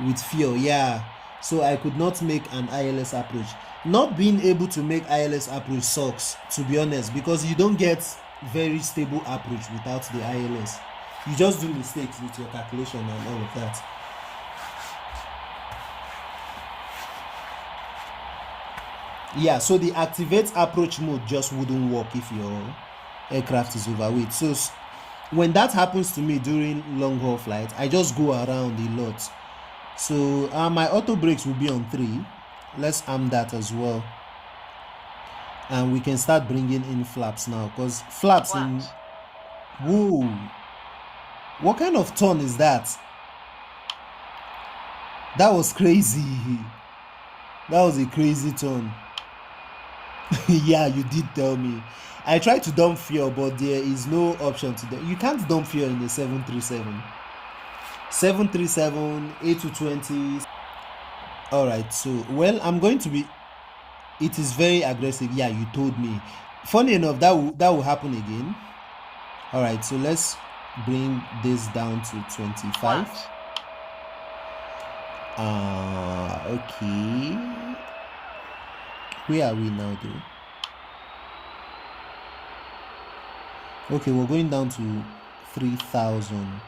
S2: with fuel, yeah. So I could not make an ILS approach. Not being able to make ILS approach sucks, to be honest, because you don't get very stable approach without the ILS. You just do mistakes with your calculation and all of that. Yeah, so the activate approach mode just wouldn't work if your aircraft is overweight. So when that happens to me during long haul flight, I just go around a lot. So my auto brakes will be on 3. Let's arm that as well, and we can start bringing in flaps now, because flaps in... Whoa, what kind of turn is that? That was crazy. That was a crazy turn. Yeah, you did tell me. I tried to dump fuel, but there is no option to dump. You can't dump fuel in a 737. 737, A220. Alright, so, well, I'm going to be... It is very aggressive. Yeah, you told me. Funny enough, that will happen again. Alright, so let's bring this down to 25. Okay. Where are we now, though? Okay, we're going down to 3,000.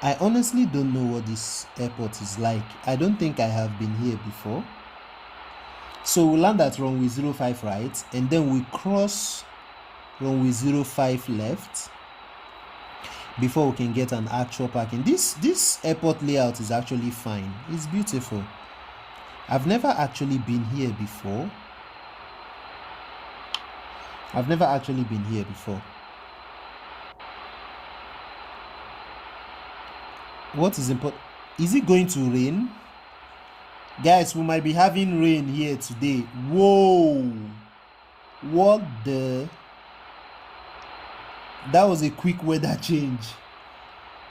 S2: I honestly don't know what this airport is like. I don't think I have been here before. So we land at runway 05 right, and then we cross runway 05 left before we can get an actual parking. This airport layout is actually fine. It's beautiful. I've never actually been here before. What is important? Is it going to rain? Guys, we might be having rain here today. Whoa! What the? That was a quick weather change.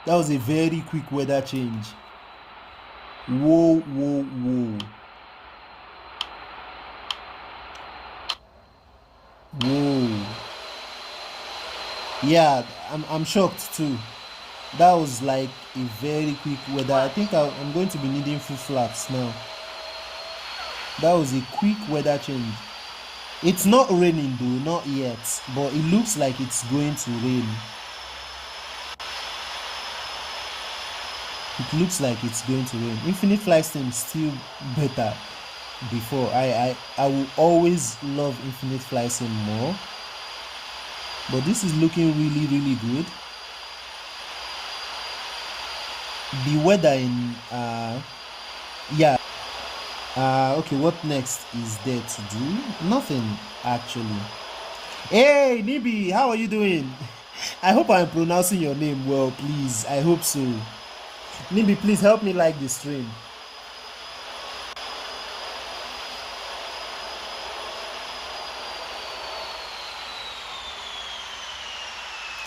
S2: That was a very quick weather change. Whoa, whoa, whoa. Whoa. Yeah, I'm shocked too. That was like a very quick weather. I think I'm going to be needing full flaps now. That was a quick weather change. It's not raining though, not yet, but it looks like it's going to rain. It looks like it's going to rain. Infinite Flight Sim is still better before. I will always love Infinite Flight Sim more, but this is looking really, really good. the weather in yeah. Okay, what next is there to do? Nothing actually. Hey Nibi, how are you doing? I hope I'm pronouncing your name well, please. I hope so. Nibi, please help me like the stream.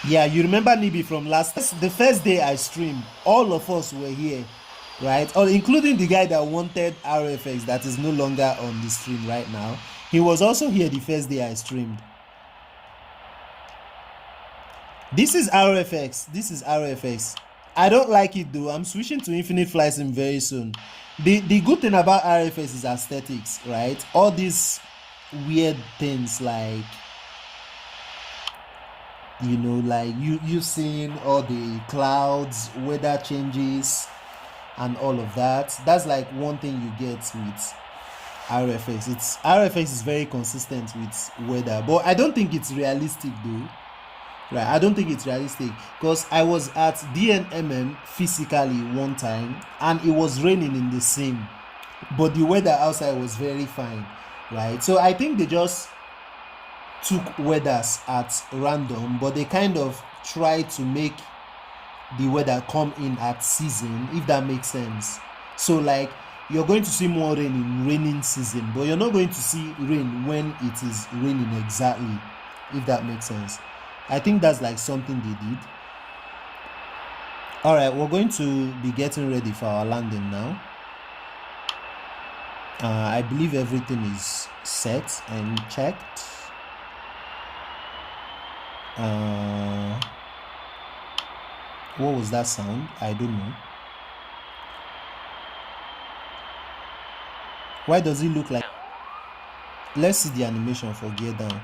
S2: Yeah, you remember Nibi from the first day I streamed, all of us were here, right? Or including the guy that wanted RFX that is no longer on the stream right now. He was also here the first day I streamed. This is RFX. This is RFX. I don't like it though. I'm switching to Infinite Flight Sim very soon. The good thing about RFX is aesthetics, right? All these weird things like, you know, like you seeing all the clouds, weather changes and all of that. That's like one thing you get with RFX. RFX is very consistent with weather, but I don't think it's realistic though. Right, I don't think it's realistic because I was at DNMM physically one time and it was raining in the same, but the weather outside was very fine, right? So I think they just took weathers at random, but they kind of try to make the weather come in at season, if that makes sense. So like you're going to see more rain in raining season, but you're not going to see rain when it is raining exactly, if that makes sense. I think that's like something they did. All right, we're going to be getting ready for our landing now. I believe everything is set and checked. What was that sound? I don't know. Why does it look like? Let's see the animation for gear down.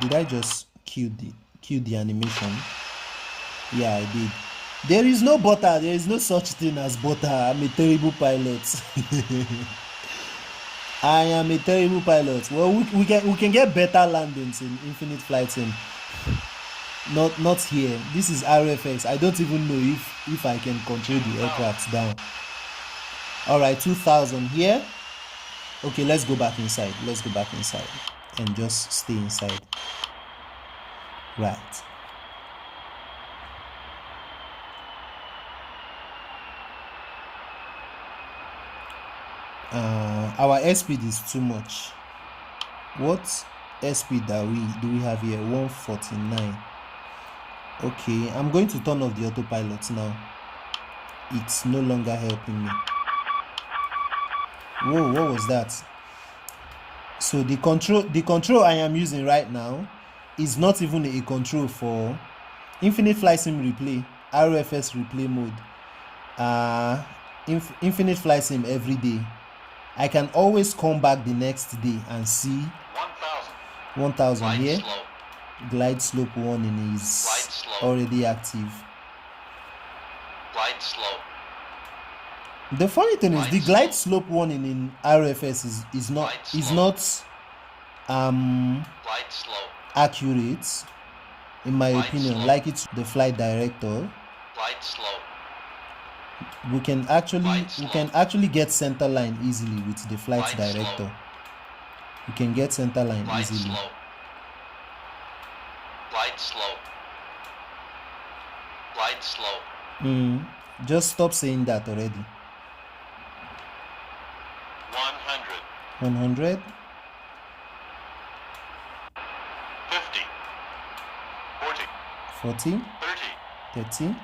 S2: Did I just cue the animation? Yeah, I did. There is no butter. There is no such thing as butter. I'm a terrible pilot. I am a terrible pilot. Well, we can get better landings in Infinite Flight Sim. Not here. This is RFX. I don't even know if I can control the aircraft down. All right, 2000 here. Okay, let's go back inside. Let's go back inside and just stay inside. Right. Our airspeed is too much. What airspeed do we have here? 149. Okay, I'm going to turn off the autopilot now. It's no longer helping me. Whoa, what was that? So the control I am using right now is not even a control for Infinite Flight Sim replay, RFS replay mode, Infinite Flight Sim every day. I can always come back the next day and see 1000 here. Glide slope warning is already active.
S1: Glide slope.
S2: The funny thing is the glide slope warning in RFS is not accurate in my opinion, like it's the flight director.
S1: Glide slope.
S2: We can actually get center line easily with the flight director. We can get center line easily.
S1: Glide slope. Glide slope.
S2: Just stop saying that already. 100.
S1: 50. 40.
S2: 40.
S1: 30.
S2: 30.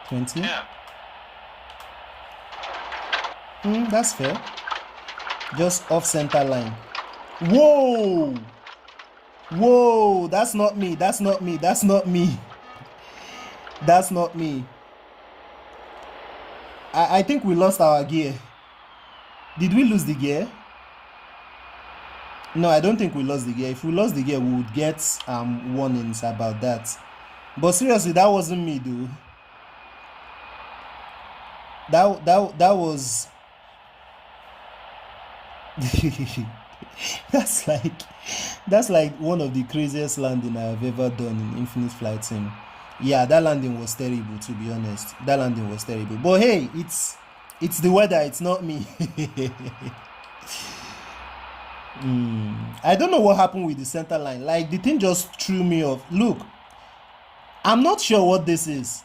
S1: 20.
S2: 20. That's fair. Just off center line. Whoa! Whoa! That's not me. That's not me. That's not me. That's not me. I think we lost our gear. Did we lose the gear? No, I don't think we lost the gear. If we lost the gear, we would get warnings about that. But seriously, that wasn't me, dude. That was that's like one of the craziest landing I have ever done in Infinite Flight Sim. Yeah, that landing was terrible, to be honest. That landing was terrible. But hey, it's the weather, it's not me. I don't know what happened with the center line. Like, the thing just threw me off. Look, I'm not sure what this is.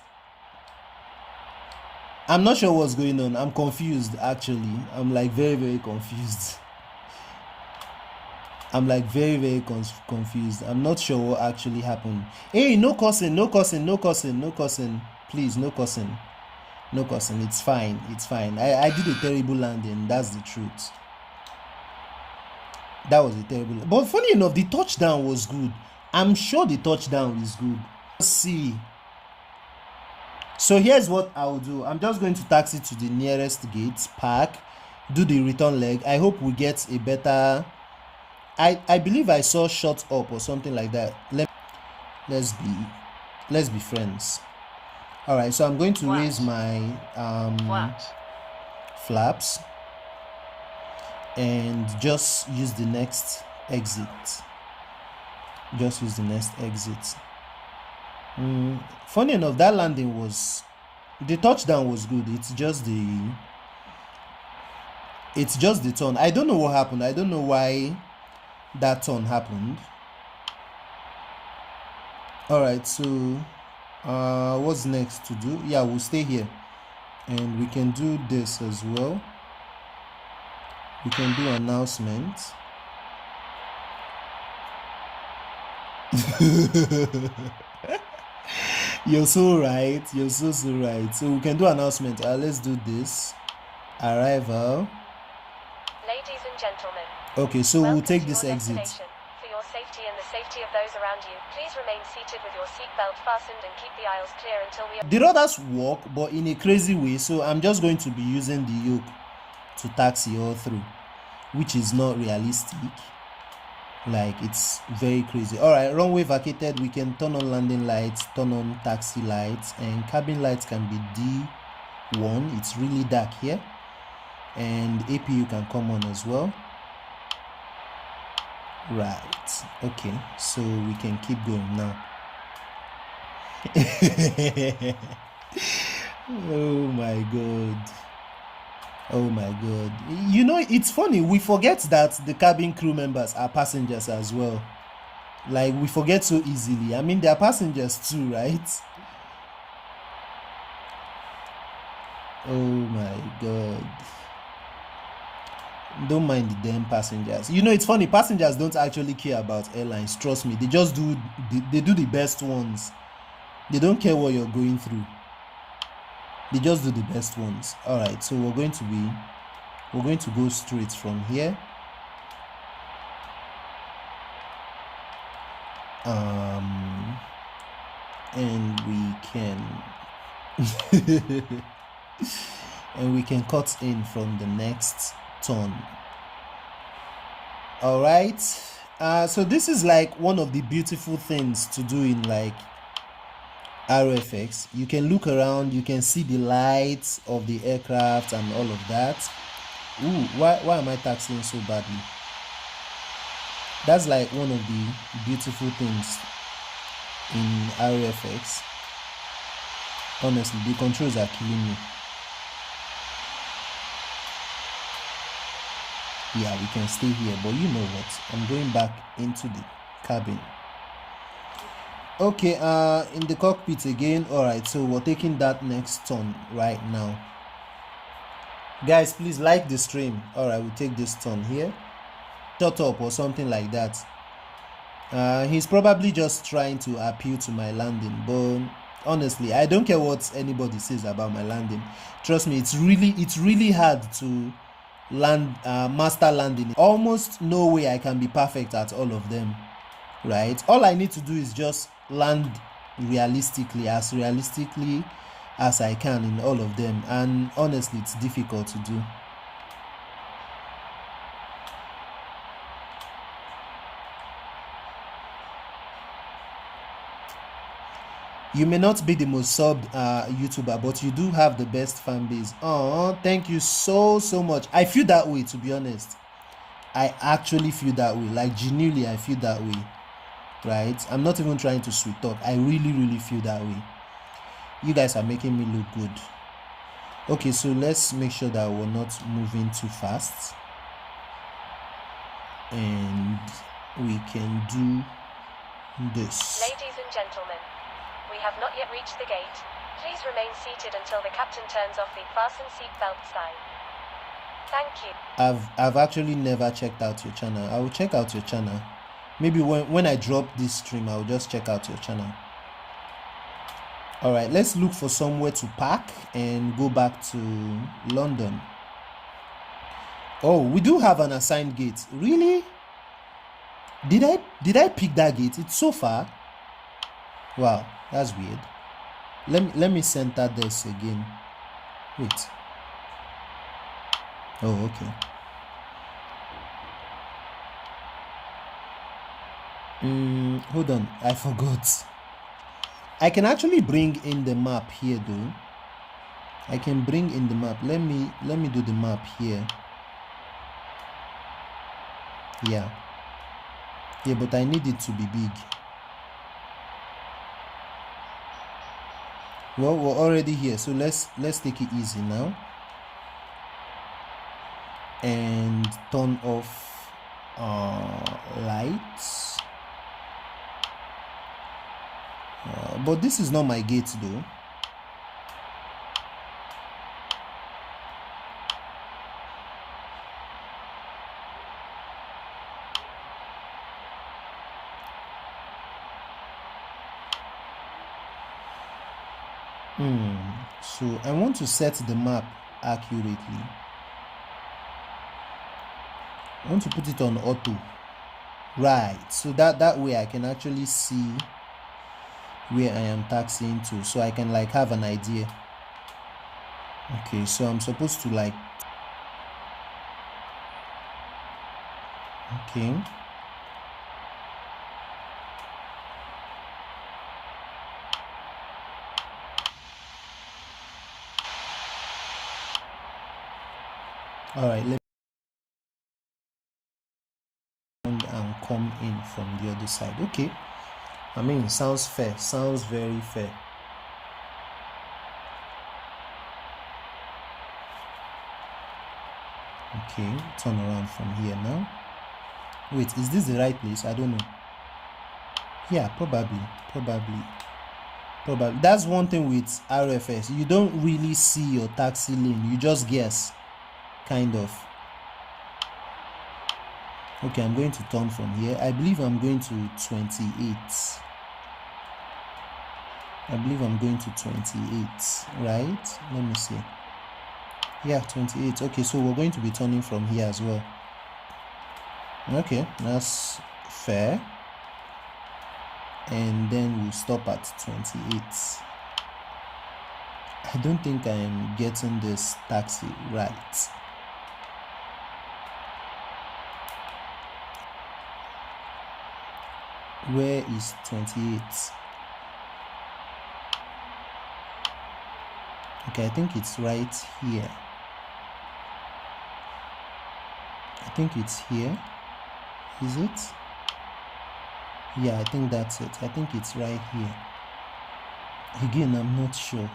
S2: I'm not sure what's going on. I'm confused, actually. I'm like very, very confused. I'm like very, very confused. I'm not sure what actually happened. Hey, no cussing, no cussing, no cussing, no cussing. Please, no cussing. No cussing. It's fine. It's fine. I did a terrible landing. That's the truth. That was a terrible. But funny enough, the touchdown was good. I'm sure the touchdown is good. Let's see. So here's what I'll do. I'm just going to taxi to the nearest gate, park, do the return leg. I hope we get a better... I believe I saw shot up or something like that. Let's be friends. All right, so I'm going to raise my flaps and just use the next exit. Just use the next exit. Funny enough, that landing was... the touchdown was good. It's just the turn. I don't know what happened. I don't know why that turn happened. All right, so what's next to do? Yeah, we'll stay here and we can do this as well. We can do announcement. You're so right. You're so right. So we can do announcement. Let's do this. Arrival.
S3: Ladies and gentlemen.
S2: Okay, so we'll take this exit.
S3: For your safety and the safety of those around you, please remain seated with your seatbelt fastened and keep the aisles clear until we...
S2: The others walk, but in a crazy way. So I'm just going to be using the yoke to taxi all through, which is not realistic. Like, it's very crazy. All right, runway vacated. We can turn on landing lights, turn on taxi lights, and cabin lights can be D1. It's really dark here, and APU can come on as well. Right, okay, so we can keep going now. Oh my god. Oh my god. You know, it's funny, we forget that the cabin crew members are passengers as well. Like, we forget so easily. I mean, they are passengers too, right? Oh my god. Don't mind the damn passengers. You know, it's funny, passengers don't actually care about airlines, trust me. They just do the best ones. They don't care what you're going through. They just do the best ones. All right, so we're going to go straight from here. And we can cut in from the next turn. All right, so this is like one of the beautiful things to do in like RFX. You can look around, you can see the lights of the aircraft and all of that. Ooh, why am I taxiing so badly? That's like one of the beautiful things in RFX. Honestly, the controls are killing me. Yeah, we can stay here, but you know what? I'm going back into the cabin. Okay, in the cockpit again. All right, so we're taking that next turn right now. Guys, please like the stream. All right, we'll take this turn here. Shut up or something like that. He's probably just trying to appeal to my landing, but honestly, I don't care what anybody says about my landing. Trust me, it's really hard to land, master landing. Almost no way I can be perfect at all of them, right? All I need to do is just land realistically as I can in all of them, and honestly, it's difficult to do. You may not be the most subbed YouTuber, but you do have the best fan base. Oh, thank you so much. I feel that way, to be honest. I actually feel that way. Like, genuinely, I feel that way. right? I'm not even trying to sweet talk. I really feel that way. You guys are making me look good. Okay, so let's make sure that we're not moving too fast, and we can do this.
S3: Ladies and gentlemen, we have not yet reached the gate. Please remain seated until the captain turns off the fasten seatbelt sign. Thank you.
S2: I've actually never checked out your channel. I will check out your channel. Maybe when I drop this stream, I'll just check out your channel. All right, let's look for somewhere to park and go back to London. Oh, we do have an assigned gate. Really? Did I pick that gate? It's so far. Wow, that's weird. Let me center this again. Wait. Oh, okay. Hold on, I forgot. I can actually bring in the map here though. I can bring in the map. Let me do the map here. Yeah, but I need it to be big. Well, we're already here, so let's take it easy now and turn off lights. But this is not my gate though. So I want to set the map accurately. I want to put it on auto, right? So that way I can actually see where I am taxiing to, so I can like have an idea. Okay, so I'm supposed to like, okay, all right, let me and come in from the other side. Okay, I mean, sounds fair, sounds very fair. Okay, turn around from here now. Wait, is this the right place? I don't know. Yeah, probably. That's one thing with RFS. You don't really see your taxi lane. You just guess, kind of. Okay, I'm going to turn from here. I believe I'm going to 28. I believe I'm going to 28, right? Let me see. Yeah, 28. Okay, so we're going to be turning from here as well. Okay, that's fair. And then we'll stop at 28. I don't think I am getting this taxi right. Where is 28? Okay, I think it's right here. I think it's here. Is it? Yeah, I think that's it. I think it's right here. Again, I'm not sure.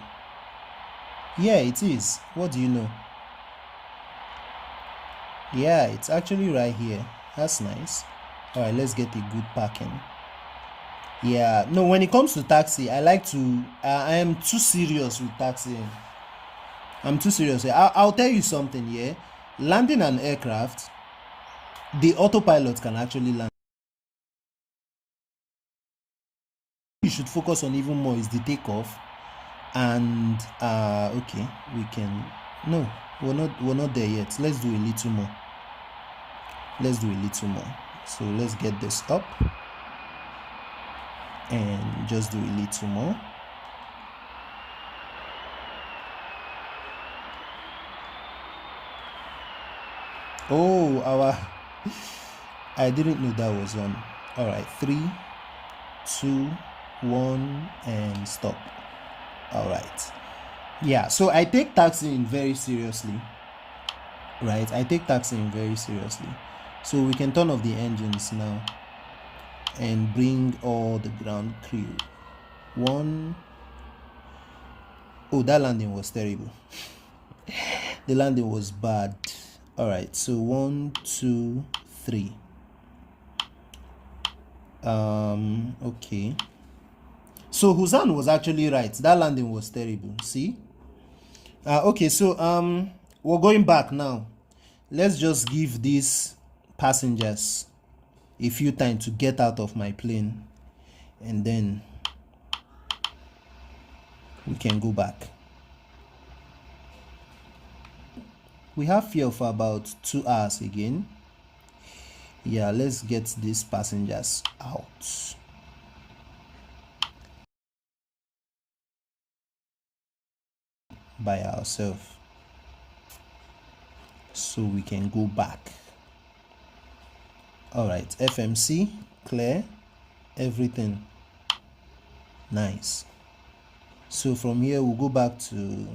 S2: Yeah, it is. What do you know? Yeah, it's actually right here. That's nice. All right, let's get a good parking. Yeah, no, when it comes to taxi, I like to, I am too serious with taxiing. I'm too serious. I'll tell you something, yeah? Landing an aircraft, the autopilot can actually land. You should focus on even more is the takeoff. And, okay, we can, no, we're not there yet. Let's do a little more. So let's get this up. And just do a little more. Oh, I didn't know that was on. All right, 3, 2, 1, and stop. All right. Yeah, so I take taxiing very seriously. Right, I take taxiing very seriously. So we can turn off the engines now. and bring all the ground crew. One. Oh, that landing was terrible. The landing was bad. All right, so 1, 2, 3. Okay. So Huzan was actually right. That landing was terrible. See? Okay, so we're going back now. Let's just give these passengers a few times to get out of my plane, and then we can go back. We have fuel for about 2 hours again. Yeah, let's get these passengers out. By ourselves, so we can go back. All right, FMC clear, everything nice. So from here we'll go back to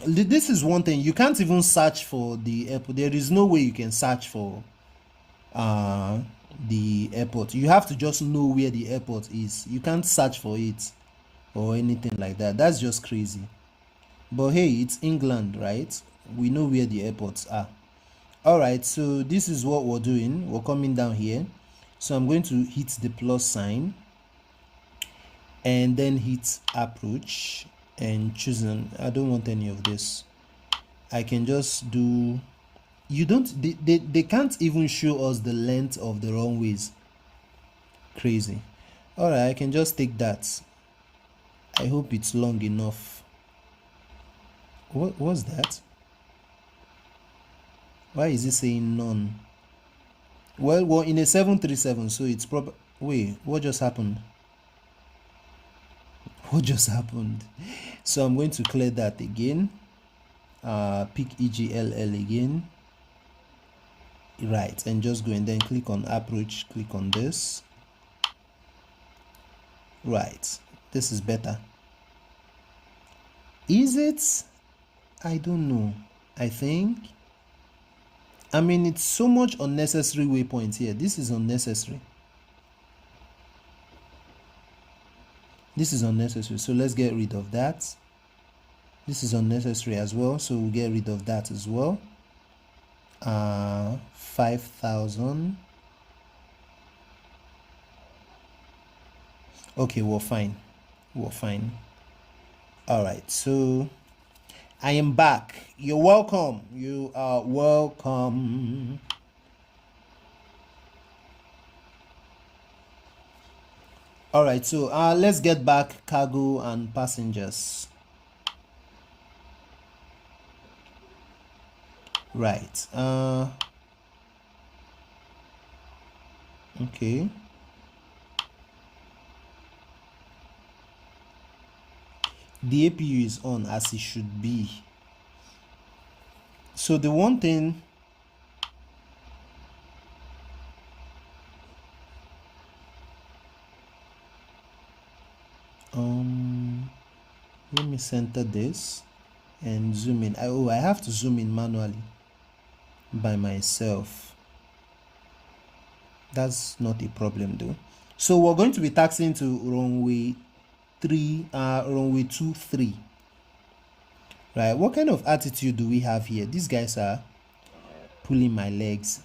S2: this is one thing, you can't even search for the airport. There is no way you can search for the airport. You have to just know where the airport is. You can't search for it or anything like that. That's just crazy. But hey, it's England, right? We know where the airports are. All right, so this is what we're doing. We're coming down here. So I'm going to hit the plus sign and then hit approach and choosing. I don't want any of this. I can just do, you don't, they can't even show us the length of the runways. Crazy. All right, I can just take that. I hope it's long enough. What was that? Why is it saying none? Well, we're in a 737, so it's probably, wait, what just happened? What just happened? So I'm going to clear that again. Pick EGLL again. Right, and just go and then click on approach, click on this. Right, this is better. Is it? I don't know. I think, I mean, it's so much unnecessary waypoints here. This is unnecessary. This is unnecessary, so let's get rid of that. This is unnecessary as well, so we'll get rid of that as well. 5,000. Okay, we're fine. We're fine. All right, so I am back. You're welcome. You are welcome. All right, so let's get back cargo and passengers. Right. Okay. The APU is on as it should be. So the one thing, let me center this and zoom in. I have to zoom in manually by myself. That's not a problem though. So we're going to be taxiing to runway 23. Right, what kind of attitude do we have here? These guys are pulling my legs.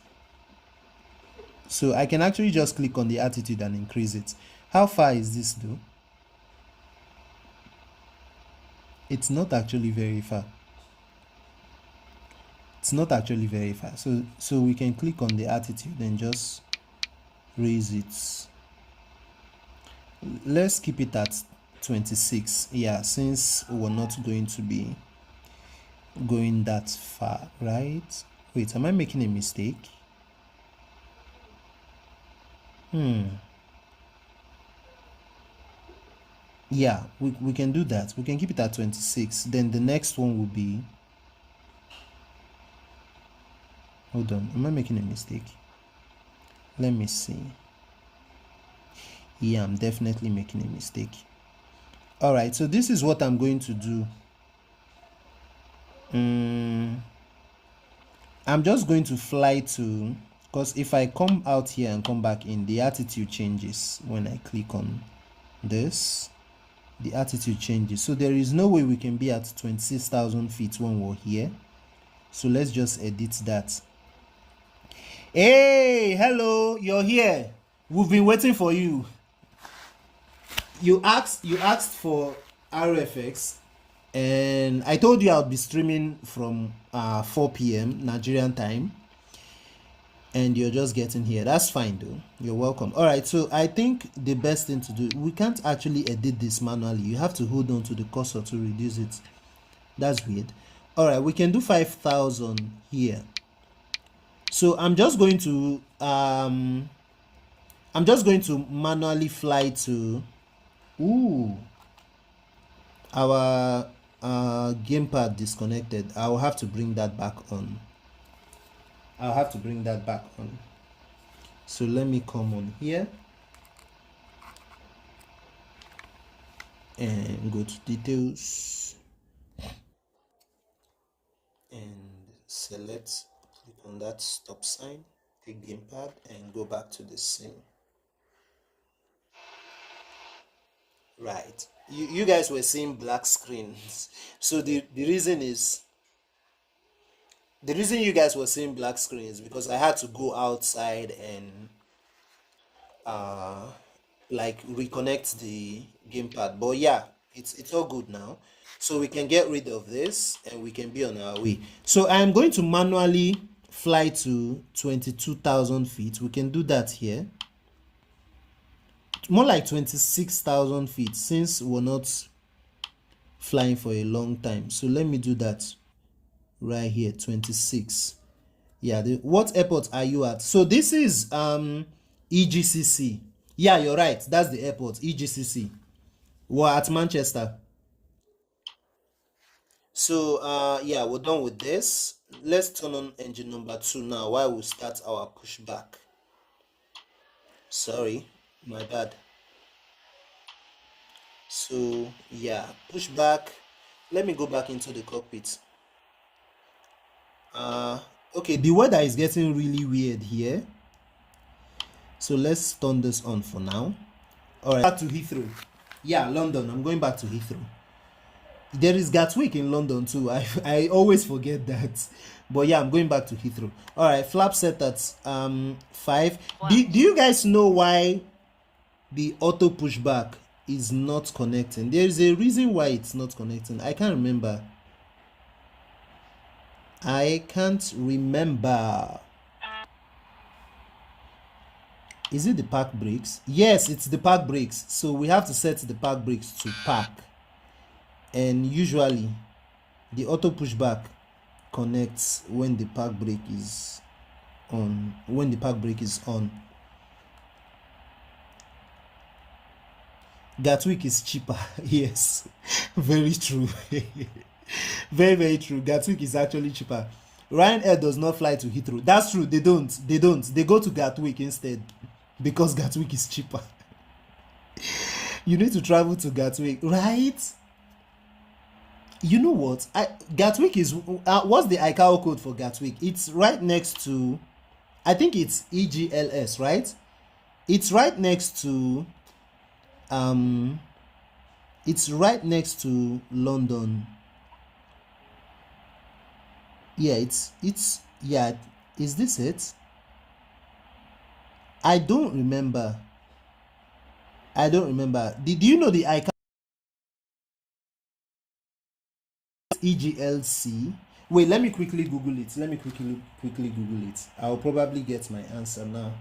S2: So I can actually just click on the attitude and increase it. How far is this though? It's not actually very far. It's not actually very far. So we can click on the attitude and just raise it. Let's keep it at 26. Yeah, since we're not going to be going that far, right? Wait, am I making a mistake? Yeah, we can do that. We can keep it at 26. Then the next one will be, hold on, am I making a mistake? Let me see. Yeah, I'm definitely making a mistake. All right, so this is what I'm going to do. I'm just going to fly to Because if I come out here and come back in, the attitude changes. When I click on this, the attitude changes. So there is no way we can be at 26,000 feet when we're here. So let's just edit that. Hey, hello, you're here. We've been waiting for you. You asked for RFX, and I told you I'll be streaming from 4 p.m. Nigerian time, and you're just getting here. That's fine though. You're welcome. All right, so I think the best thing to do, we can't actually edit this manually. You have to hold on to the cursor to reduce it. That's weird. All right, we can do 5,000 here. So I'm just going to manually fly to our gamepad disconnected. I'll have to bring that back on. So let me come on here and go to details and select, click on that stop sign, take gamepad and go back to the scene. Right, you guys were seeing black screens. So the reason you guys were seeing black screens because I had to go outside and like reconnect the gamepad. But yeah, it's all good now. So we can get rid of this and we can be on our way. So I'm going to manually fly to 22,000 feet. We can do that here. More like 26,000 feet since we're not flying for a long time. So let me do that right here. 26. Yeah, what airport are you at? So this is EGCC. Yeah, you're right, that's the airport, EGCC. We're at Manchester. So yeah, we're done with this. Let's turn on engine number 2 now while we start our pushback. Sorry, my bad. So yeah, pushback. Let me go back into the cockpit. Okay, the weather is getting really weird here, so let's turn this on for now. All right, back to Heathrow. Yeah, London. I'm going back to Heathrow. There is Gatwick in London too. I always forget that. But yeah, I'm going back to Heathrow. All right, flap set at 5. Do you guys know why the auto pushback is not connecting? There is a reason why it's not connecting. I can't remember. Is it the park brakes? Yes, it's the park brakes. So we have to set the park brakes to park. And usually the auto pushback connects when the park brake is on. Gatwick is cheaper. Yes, very true. Very, very true. Gatwick is actually cheaper. Ryanair does not fly to Heathrow. That's true. They don't. They go to Gatwick instead because Gatwick is cheaper. You need to travel to Gatwick, right? You know what? Gatwick is what's the ICAO code for Gatwick? It's right next to, I think it's EGLS, right? It's right next to London. Yeah, it's yeah. Is this it? I don't remember. Do you know the ICAO EGLC? Wait, let me quickly Google it. I'll probably get my answer now.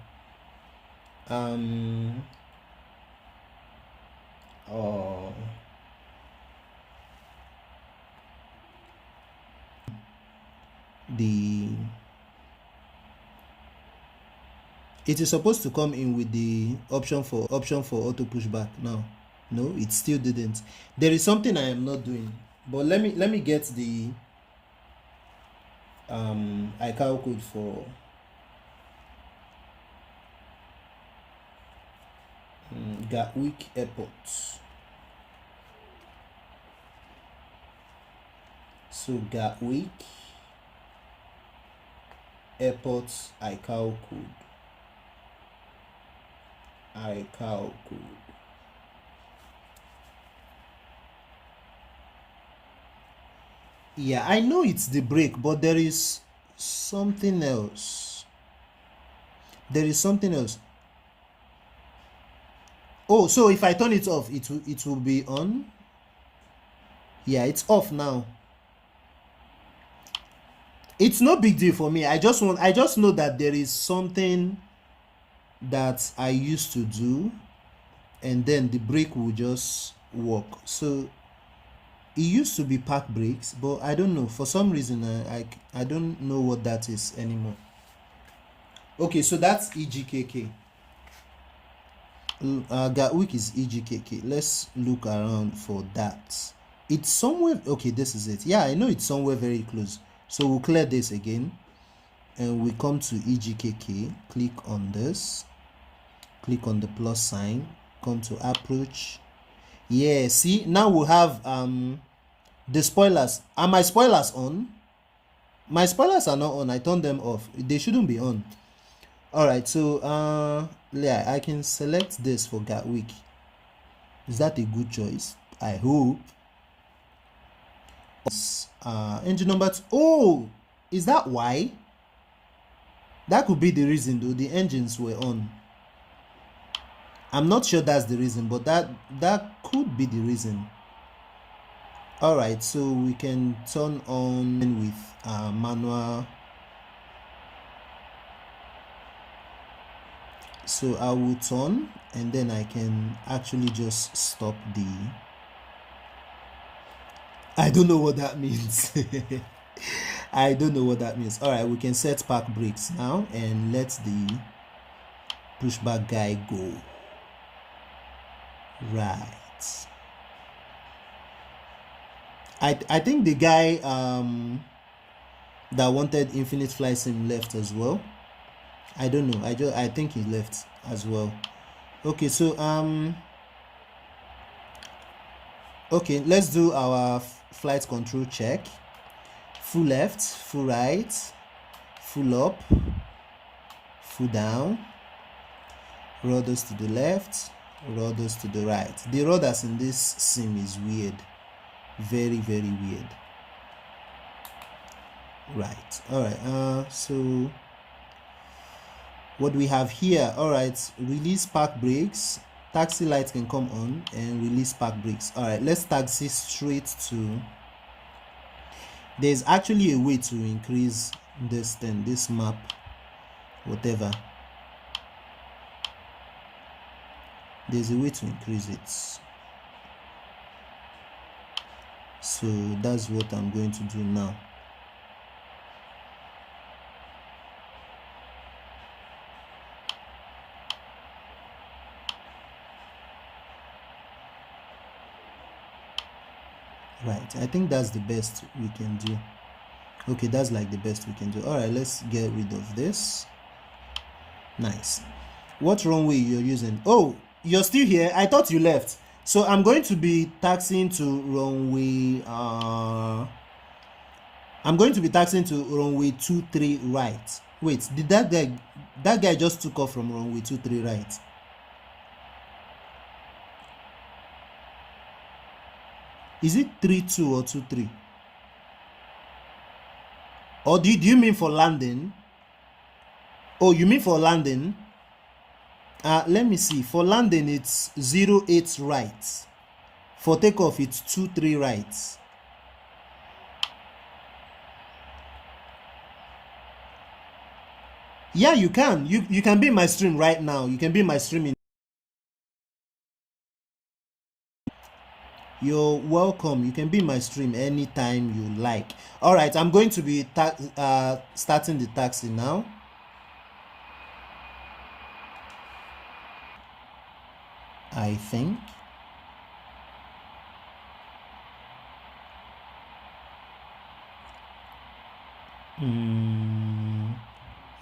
S2: It is supposed to come in with the option for auto pushback. No, it still didn't. There is something I am not doing, but let me get the ICAO code for Gatwick Airport. So Gatwick airport ICAO code. ICAO code. Yeah, I know it's the brake, but there is something else. There is something else. Oh, so if I turn it off, it will be on. Yeah, it's off now. It's no big deal for me. I just know that there is something that I used to do, and then the brake will just work. So it used to be park brakes, but I don't know, for some reason I don't know what that is anymore. Okay, so that's EGKK. Gatwick is EGKK. Let's look around for that. It's somewhere. Okay, this is it. Yeah, I know it's somewhere very close. So we'll clear this again, and we come to EGKK. Click on this. Click on the plus sign. Come to approach. Yeah, see, now we have the spoilers. Are my spoilers on? My spoilers are not on. I turned them off. They shouldn't be on. All right, so yeah, I can select this for Gatwick. Is that a good choice? I hope. Engine number 2. Oh, is that why? That could be the reason, though. The engines were on. I'm not sure that's the reason, but that could be the reason. All right, so we can turn on with manual. So I will turn, and then I can actually just stop the. I don't know what that means. I don't know what that means. All right, we can set park brakes now and let the pushback guy go. Right. I think the guy that wanted Infinite Flight Sim left as well. I don't know. I think he left as well. Okay, so okay, let's do our flight control check. Full left, full right, full up, full down, rudders to the left, rudders to the right. The rudders in this sim is weird. Very, very weird. Right. All right. So what we have here, all right, release park brakes. Taxi lights can come on and release park brakes. All right, let's taxi straight to. There's actually a way to increase this thing, this map, whatever. There's a way to increase it. So that's what I'm going to do now. Right, I think that's the best we can do. Okay, that's like the best we can do. All right, let's get rid of this. Nice. What runway you're using? Oh, you're still here. I thought you left. So I'm going to be taxiing to runway I'm going to be taxiing to runway 23 right. Wait, did that guy just took off from runway 23 right? Is it 32 or 23? Or do you mean for landing? Oh, you mean for landing? Let me see. For landing, it's 08 right. For takeoff, it's 23 right. Yeah, you can. You can be in my stream right now. You can be in my stream. You're welcome. You can be in my stream anytime you like. All right, I'm going to be starting the taxi now. I think.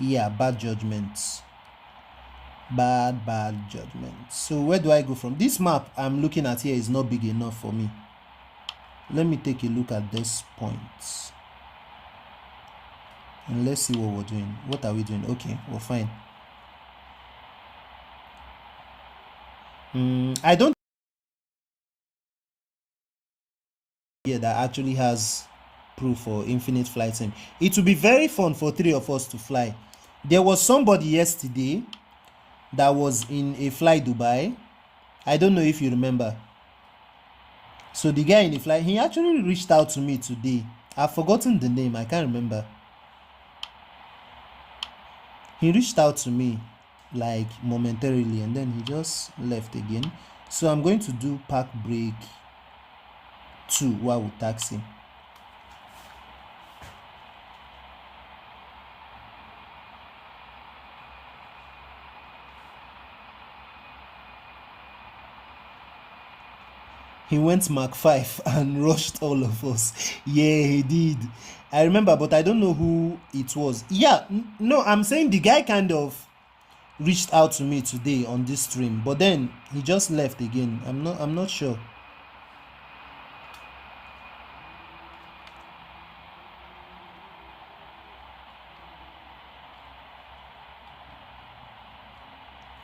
S2: Yeah, bad judgments. Bad judgment. So where do I go from? This map I'm looking at here is not big enough for me. Let me take a look at this point. And let's see what we're doing. What are we doing? Okay, we're fine. I don't that actually has proof for infinite flight sim. It will be very fun for 3 of us to fly. There was somebody yesterday that was in a Fly Dubai. I don't know if you remember. So the guy in the flight, he actually reached out to me today. I've forgotten the name. I can't remember. He reached out to me like momentarily and then he just left again. So I'm going to do park break 2 while we taxi. He went Mark 5 and rushed all of us. Yeah, he did. I remember, but I don't know who it was. Yeah, no, I'm saying the guy kind of reached out to me today on this stream, but then he just left again. I'm not sure.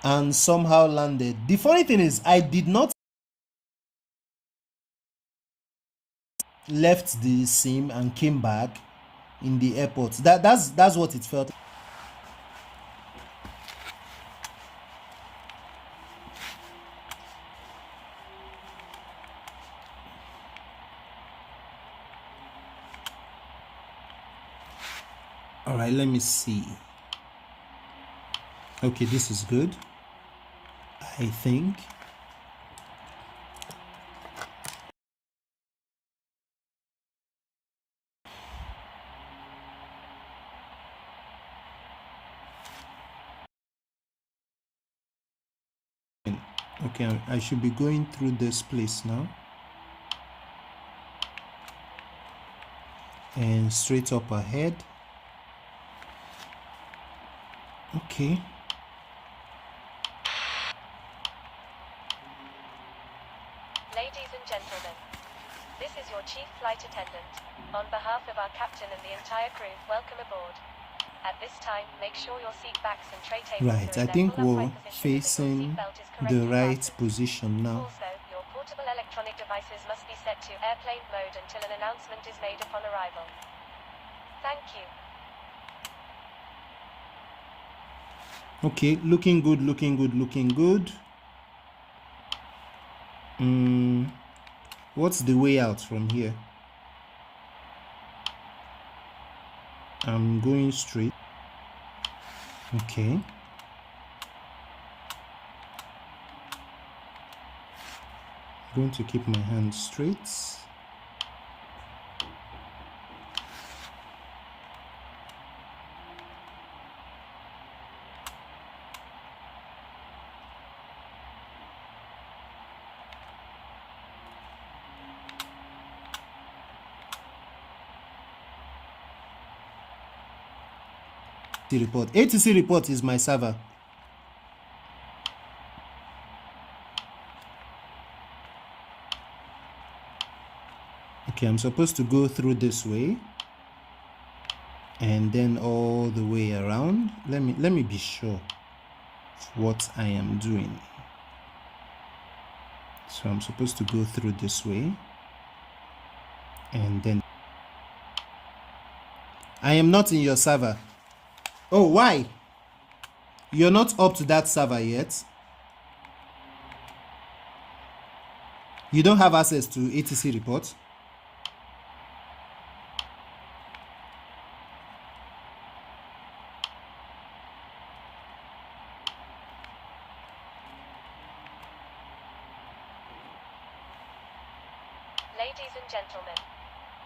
S2: And somehow landed. The funny thing is, I did not left the sim and came back in the airport. That's what it felt. All right, let me see. Okay, this is good, I think. Okay, I should be going through this place now. And straight up ahead. Okay.
S3: Ladies and gentlemen, this is your chief flight attendant. On behalf of our captain and the entire crew, welcome aboard. At this time, make sure your seat backs and tray tables
S2: Right,
S3: are in
S2: I think
S3: their full
S2: we're
S3: upright position
S2: facing
S3: and your seatbelt is
S2: the
S3: correctly
S2: right
S3: fastened.
S2: position now.
S3: Also, your portable electronic devices must be set to airplane mode until an announcement is made upon arrival. Thank you.
S2: Okay, looking good, looking good, looking good. What's the way out from here? I'm going straight. Okay. I'm going to keep my hands straight. Report. ATC report is my server. Okay, I'm supposed to go through this way and then all the way around. Let me be sure of what I am doing. So I'm supposed to go through this way and then I am not in your server. Oh, why? You're not up to that server yet? You don't have access to ATC report?
S3: Ladies and gentlemen,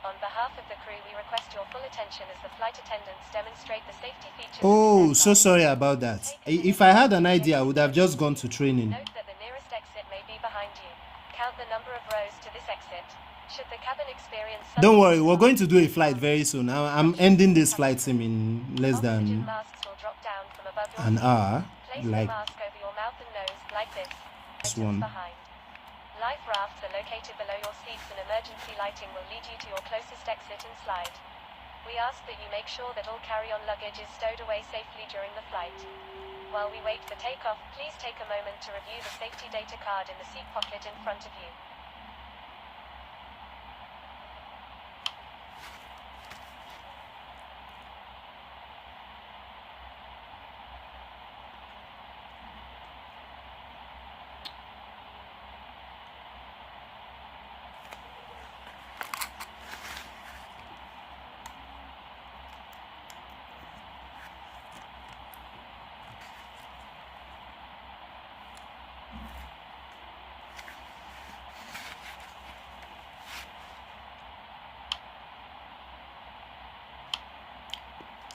S3: on behalf of the crew, we request your full attention as the flight attendants demonstrate the safety features.
S2: Oh, so sorry about that. If I had an idea, I would have just gone to training.
S3: Note that the nearest exit may be behind you. Count the number of rows to this exit. Should the cabin experience...
S2: Don't worry, we're going to do a flight very soon. I'm ending this flight sim in less than
S3: masks will drop down from above your
S2: an
S3: seat.
S2: hour.
S3: Place
S2: Like
S3: the mask over your mouth and nose, like this.
S2: this
S3: Items
S2: one.
S3: behind. Life rafts are located below your seats and emergency lighting will lead you to your closest exit and slide. We ask that you make sure that all carry-on luggage is stowed away safely during the flight. While we wait for takeoff, please take a moment to review the safety data card in the seat pocket in front of you.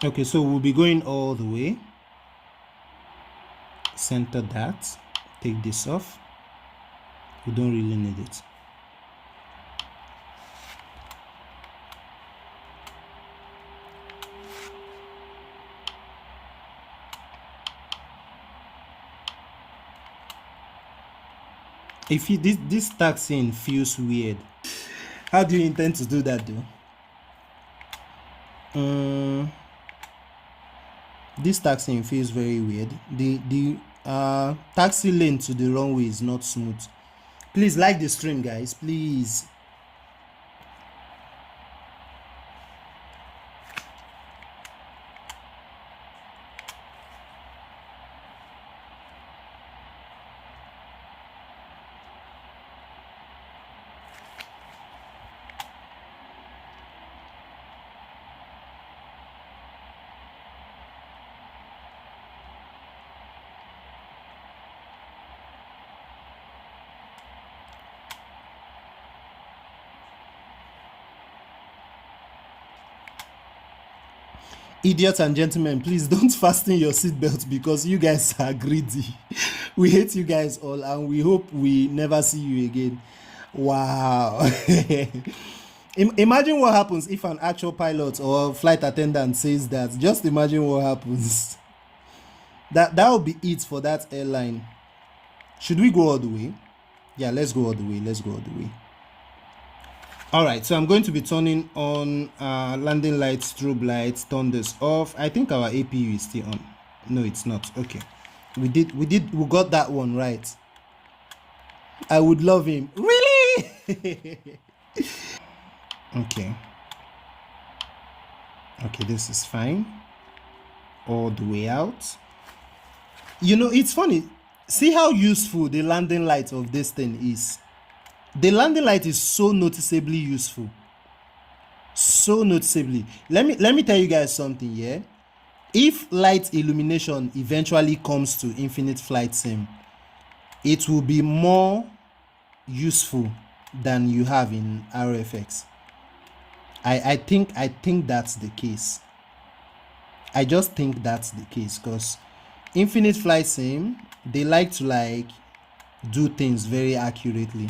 S2: Okay, so we'll be going all the way. Center that. Take this off. We don't really need it. If you, this taxing feels weird. How do you intend to do that though? This taxiing feels very weird. The taxi lane to the runway is not smooth. Please like the stream, guys, please. Idiots and gentlemen, please don't fasten your seatbelt because you guys are greedy. We hate you guys all and we hope we never see you again. Wow. Imagine what happens if an actual pilot or flight attendant says that. Just imagine what happens. That will be it for that airline. Should we go all the way? Yeah, let's go all the way. Let's go all the way. All right, so I'm going to be turning on landing lights, strobe lights, turn this off. I think our APU is still on. No, it's not. Okay, we got that one right. I would love him. Really? Okay, this is fine. All the way out. You know, it's funny. See how useful the landing light of this thing is. The landing light is so noticeably useful. So noticeably. Let me tell you guys something, yeah? If light illumination eventually comes to Infinite Flight Sim, it will be more useful than you have in RFX. I think that's the case. I just think that's the case because Infinite Flight Sim, they like to do things very accurately.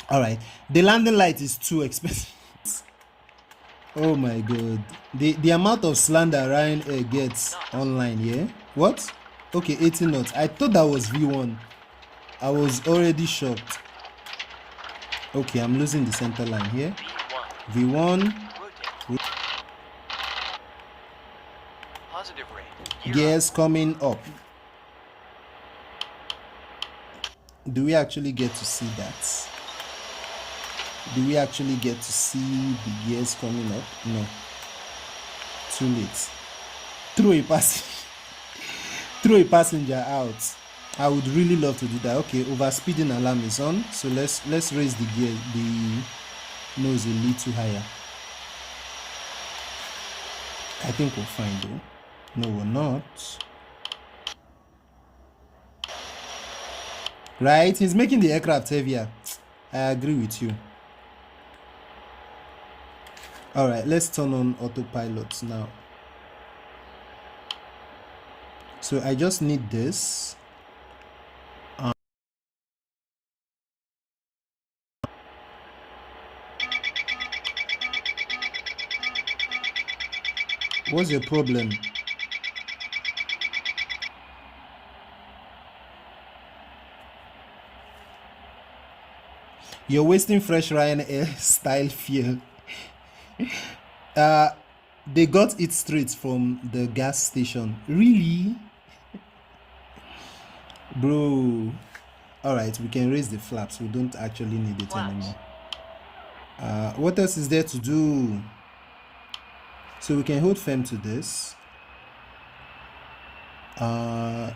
S2: All right, the landing light is too expensive. Oh my god, the amount of slander Ryan gets online, yeah? What? Okay, 80 knots. I thought that was V1. I was already shocked. Okay, I'm losing the center line here. V1.
S1: Positive rate.
S2: Gears coming up. Do we actually get to see that? Do we actually get to see the gears coming up? No. Too late. Throw a passenger out. I would really love to do that. Okay, overspeeding alarm is on. So let's raise the gear, the nose a little higher. I think we're fine though. No, we're not. Right? He's making the aircraft heavier. I agree with you. All right, let's turn on autopilot now. So I just need this. What's your problem? You're wasting fresh Ryanair style fuel. They got it straight from the gas station. Really? Bro. Alright, we can raise the flaps. We don't actually need it anymore. What else is there to do? So we can hold firm to this.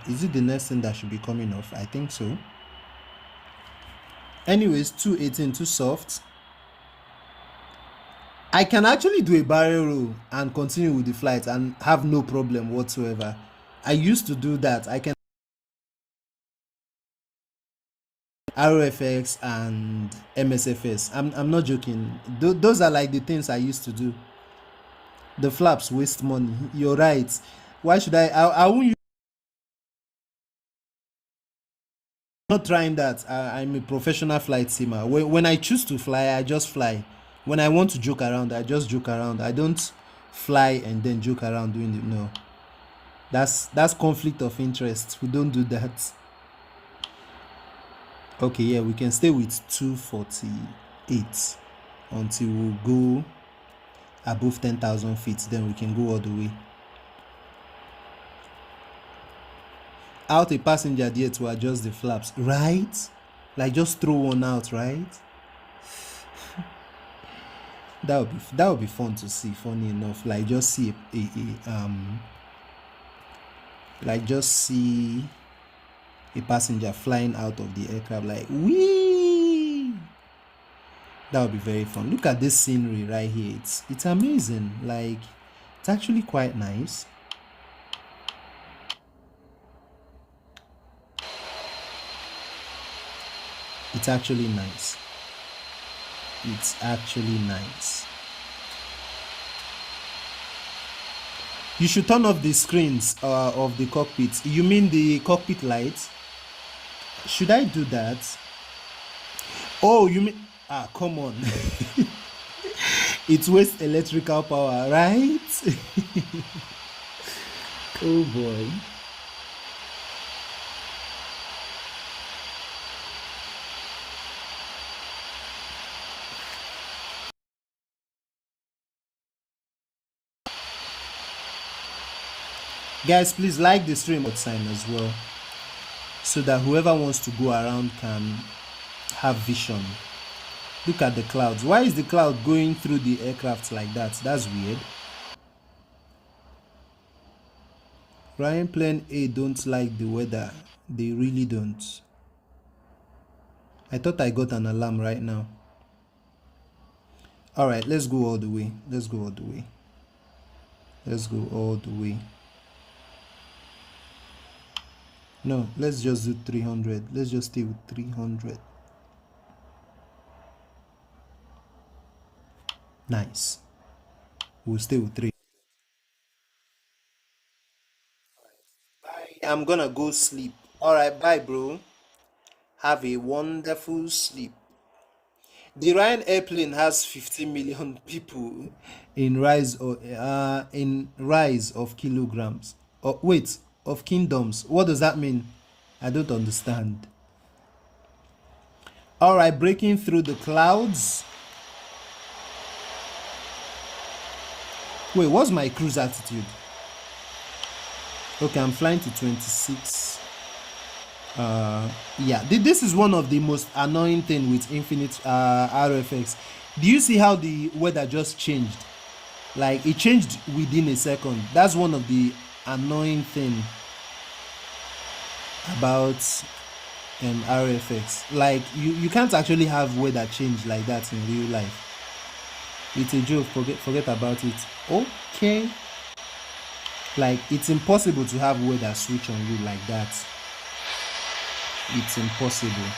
S2: Is it the next thing that should be coming off? I think so. Anyways, 218, too soft. I can actually do a barrel roll and continue with the flight and have no problem whatsoever. I used to do that. I can RFX and MSFS. I'm not joking. Those are like the things I used to do. The flaps waste money. You're right. Why should I won't use. Not trying that. I'm a professional flight simmer. When I choose to fly, I just fly. When I want to joke around, I just joke around. I don't fly and then joke around doing it. No. That's conflict of interest. We don't do that. Okay, yeah, we can stay with 248 until we go above 10,000 feet. Then we can go all the way. Out a passenger there to adjust the flaps, right? Like just throw one out, right? that would be fun to see. Funny enough, like just see a passenger flying out of the aircraft, like wee. That would be very fun. Look at this scenery right here. It's amazing. Like it's actually quite nice. It's actually nice. It's actually nice. You should turn off the screens of the cockpit. You mean the cockpit lights? Should I do that? Oh, you mean... come on. It wastes electrical power, right? Oh boy. Guys, please like the stream sign as well, so that whoever wants to go around can have vision. Look at the clouds. Why is the cloud going through the aircraft like that? That's weird. Ryan Plane A don't like the weather. They really don't. I thought I got an alarm right now. Alright, let's go all the way. Let's go all the way. Let's go all the way. No, let's just do 300. Let's just stay with 300. Nice. We'll stay with 3. I'm gonna go sleep. Alright, bye, bro. Have a wonderful sleep. The Ryan airplane has 50 million people in rise of kilograms. Oh, wait, of kingdoms. What does that mean? I don't understand. All right, breaking through the clouds. Wait, what's my cruise altitude? Okay, I'm flying to 26. Yeah, this is one of the most annoying thing with Infinite RFX. Do you see how the weather just changed? Like it changed within a second. That's one of the annoying thing about RFX. Like you can't actually have weather change like that in real life. It's a joke. Forget about it. Okay, like it's impossible to have weather switch on you like that. It's impossible.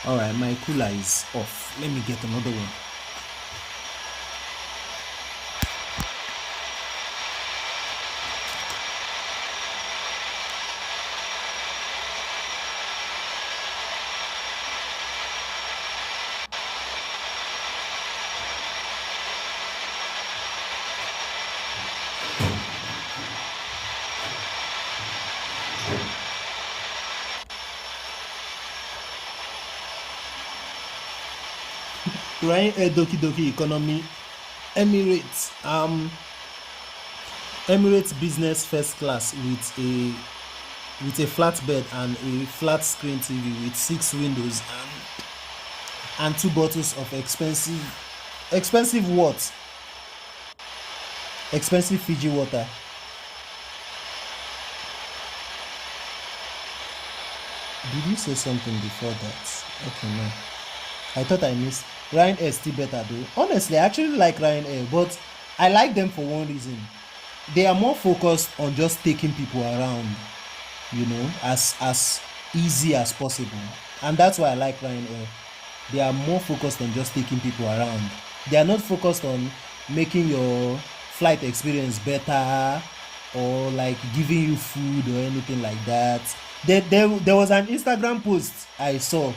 S2: All right, my cooler is off. Let me get another one. Ryan Air Doki Doki Economy Emirates. Emirates Business First Class with a flatbed and a flat screen TV with 6 windows and 2 bottles of expensive what? Expensive Fiji water. Did you say something before that? Okay, no. I thought I missed. Ryanair is still better though. Honestly, I actually like Ryanair, but I like them for one reason. They are more focused on just taking people around, you know, as easy as possible. And that's why I like Ryanair. They are more focused on just taking people around. They are not focused on making your flight experience better or like giving you food or anything like that. There was an Instagram post I saw,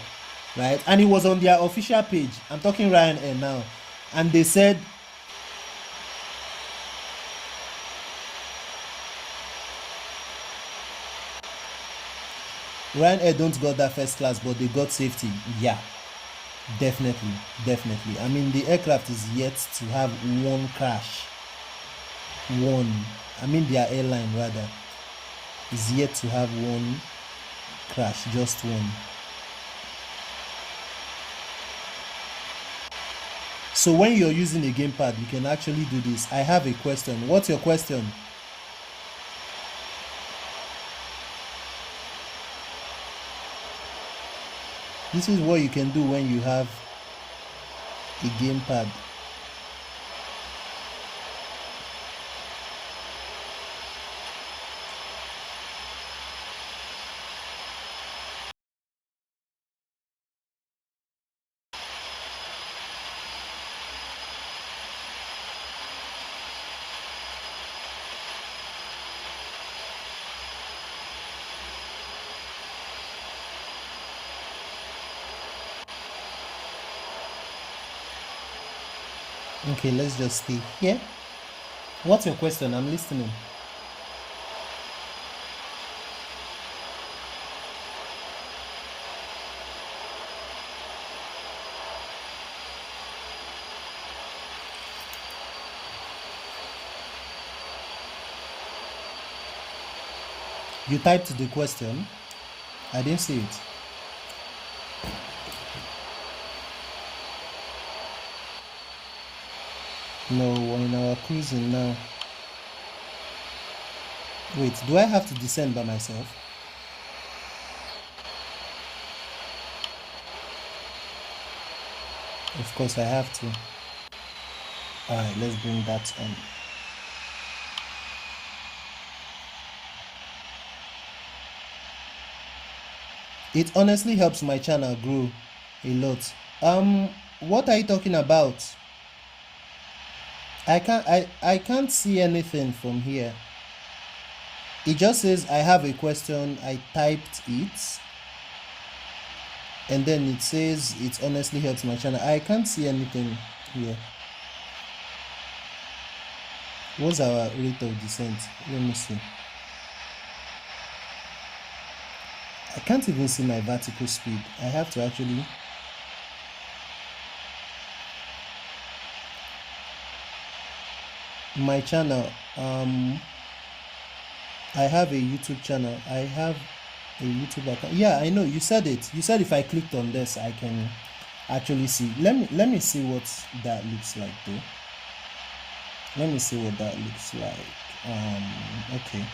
S2: right? And it was on their official page. I'm talking Ryanair now. And they said, Ryanair don't got that first class, but they got safety. Yeah, definitely. I mean, the aircraft is yet to have one crash. Their airline rather is yet to have one crash, just one. So when you're using a gamepad, you can actually do this. I have a question. What's your question? This is what you can do when you have a gamepad. Okay, let's just stay here. What's your question? I'm listening. You typed the question. I didn't see it. No, we're in our cruising now. Wait, do I have to descend by myself? Of course I have to. Alright, let's bring that on. It honestly helps my channel grow a lot. What are you talking about? I can't see anything from here. It just says I have a question. I typed it. And then it says it honestly helps my channel. I can't see anything here. What's our rate of descent? Let me see. I can't even see my vertical speed. I have to actually... My channel, I have a YouTube channel. I have a YouTube account. Yeah, I know, you said it. You said if I clicked on this, I can actually see. Let me see what that looks like though. Let me see what that looks like. Okay.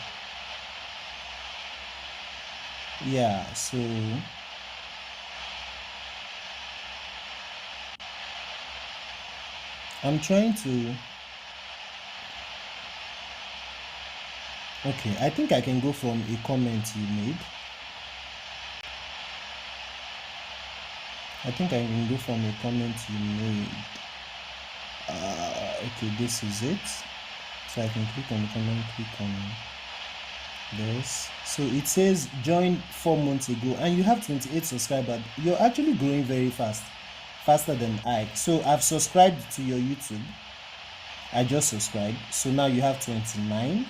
S2: Yeah, so I'm trying to... Okay, I think I can go from a comment you made. Okay, this is it. So I can click on the comment, click on this. So it says joined 4 months ago and you have 28 subscribers. You're actually growing very fast, faster than I. So I've subscribed to your YouTube. I just subscribed. So now you have 29.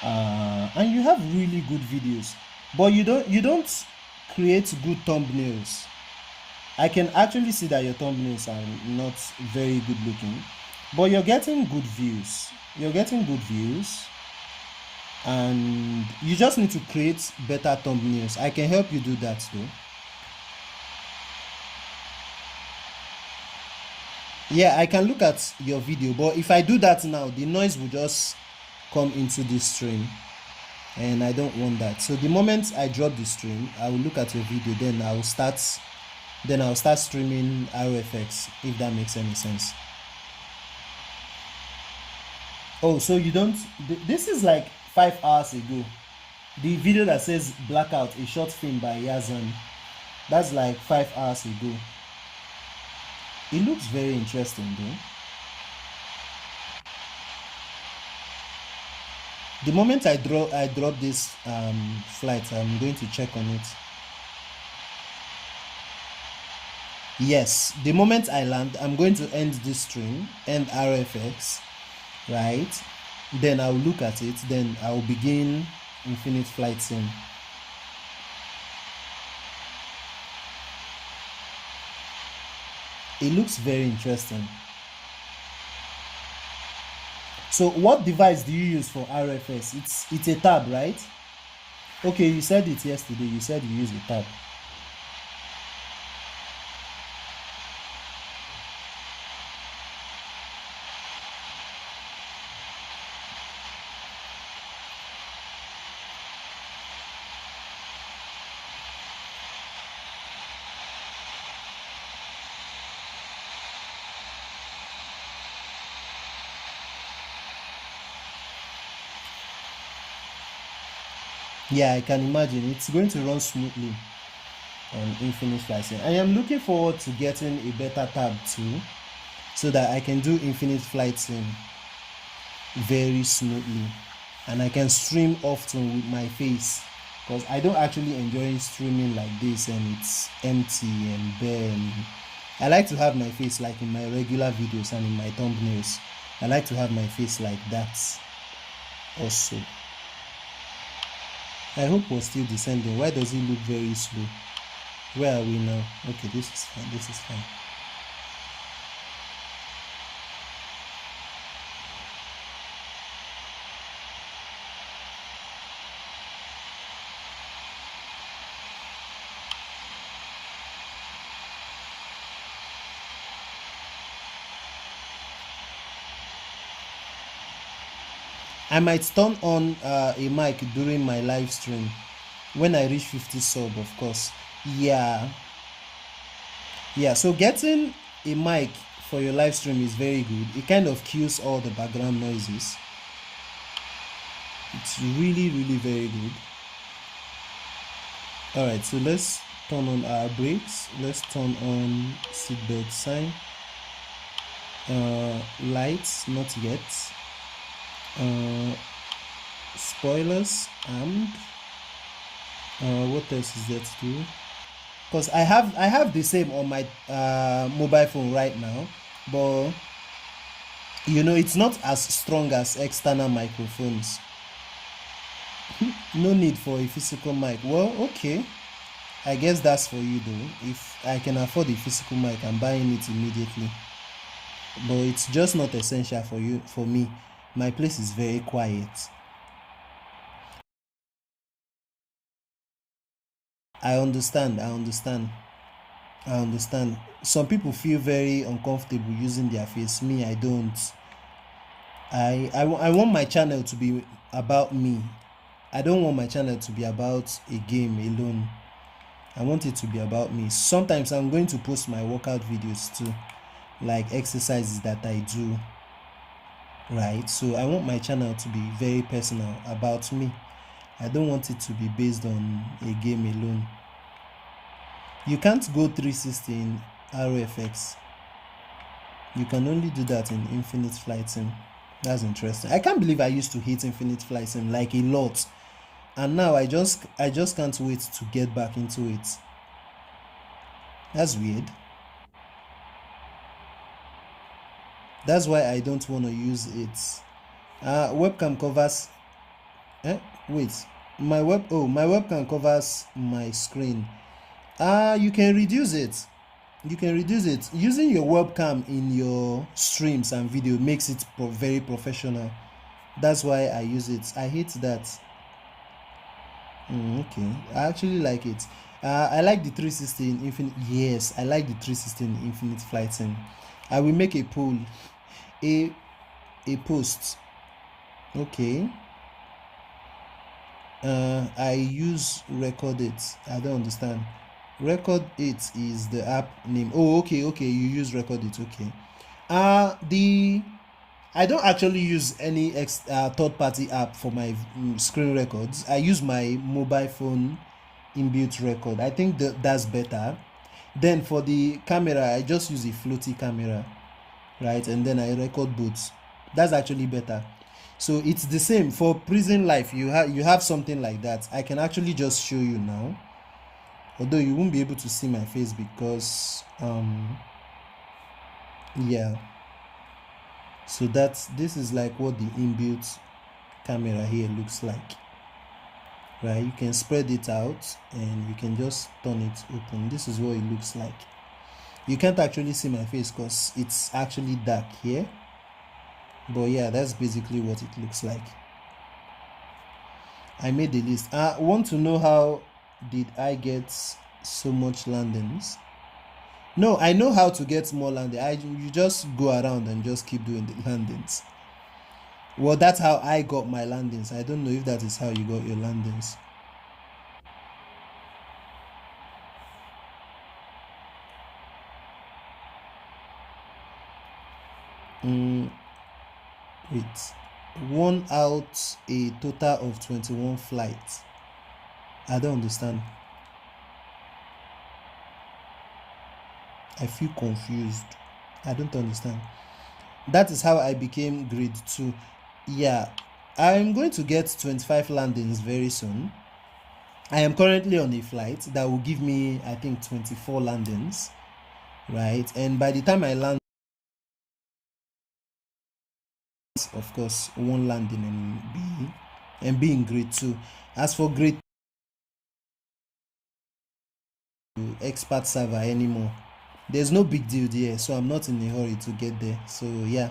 S2: And you have really good videos, but you don't create good thumbnails. I can actually see that your thumbnails are not very good looking, but you're getting good views. you're getting good views, and you just need to create better thumbnails. I can help you do that though. Yeah, I can look at your video, but if I do that now, the noise will just come into this stream, and I don't want that. So the moment I drop the stream, I will look at your video, then I'll start streaming RFX, if that makes any sense. Oh, so you don't, this is like 5 hours ago. The video that says Blackout, a short film by Yazan, that's like 5 hours ago. It looks very interesting though. The moment I drop this flight, I'm going to check on it. Yes, the moment I land, I'm going to end this stream, end RFX, right? Then I'll look at it, then I'll begin Infinite Flight Sim. It looks very interesting. So what device do you use for RFS? It's a tab, right? Okay, you said it yesterday. You said you use a tab. Yeah, I can imagine it's going to run smoothly on Infinite Flight Sim. I am looking forward to getting a better tab too, so that I can do Infinite Flight Sim very smoothly, and I can stream often with my face, because I don't actually enjoy streaming like this and it's empty and bare. And I like to have my face like in my regular videos and in my thumbnails. I like to have my face like that also. I hope we're still descending. Why does it look very slow? Where are we now? Okay, this is fine. This is fine. I might turn on a mic during my live stream when I reach 50 sub, of course. Yeah, so getting a mic for your live stream is very good. It kind of kills all the background noises. It's really very good. All right, so let's turn on our brakes. Let's turn on seatbelt sign. Lights, not yet. Spoilers armed. What else is there to do? Because I have the same on my mobile phone right now, but you know, it's not as strong as external microphones. No need for a physical mic. Well, okay, I guess that's for you though. If I can afford a physical mic, I'm buying it immediately, but it's just not essential for you. For me, my place is very quiet. I understand. Some people feel very uncomfortable using their face. Me, I don't. I want my channel to be about me. I don't want my channel to be about a game alone. I want it to be about me. Sometimes I'm going to post my workout videos too, like exercises that I do, right? So I want my channel to be very personal, about me. I don't want it to be based on a game alone. You can't go 360 in RFX. You can only do that in Infinite Flight Sim. That's interesting. I can't believe I used to hate Infinite Flight Sim like a lot, and now I just can't wait to get back into it. That's weird. That's why I don't want to use it. Webcam covers. Wait, my webcam covers my screen. You can reduce it. Using your webcam in your streams and video makes it very professional. That's why I use it. I hate that. Okay, I actually like it. I like the 360 in Infinite. Yes, I like the 360 in Infinite Flight Sim. I will make a poll, a post. Okay. I use Record It. I don't understand. Record It is the app name. Oh, okay. You use Record It. Okay. I don't actually use any third-party app for my screen records. I use my mobile phone inbuilt record. I think that's better. Then for the camera, I just use a floaty camera, right? And then I record both. That's actually better. So it's the same for prison life. You have something like that. I can actually just show you now, although you won't be able to see my face because yeah. So this is like what the inbuilt camera here looks like, right? You can spread it out and you can just turn it open. This is what it looks like. You can't actually see my face because it's actually dark here, but yeah, that's basically what it looks like. I made the list. I want to know how did I get so much landings? No, I know how to get more landings. You just go around and just keep doing the landings. Well, that's how I got my landings. I don't know if that is how you got your landings. Wait. 1 out a total of 21 flights. I don't understand. I feel confused. I don't understand. That is how I became grade 2. Yeah, I'm going to get 25 landings very soon. I am currently on a flight that will give me, I think, 24 landings, right? And by the time I land, of course, 1 landing and be in grade 2. As for grade 2, expert server anymore, there's no big deal there, so I'm not in a hurry to get there. So yeah,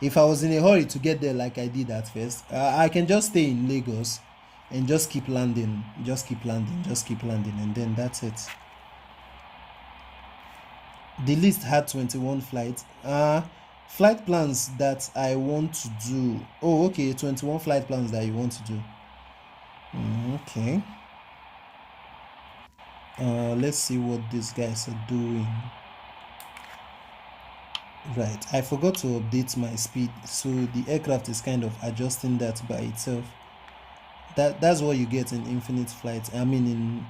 S2: if I was in a hurry to get there like I did at first, I can just stay in Lagos and just keep landing, and then that's it. The list had 21 flights. Flight plans that I want to do. Oh, okay, 21 flight plans that you want to do. Okay. Let's see what these guys are doing. Right, I forgot to update my speed, so the aircraft is kind of adjusting that by itself. That's what you get in Infinite Flight. I mean in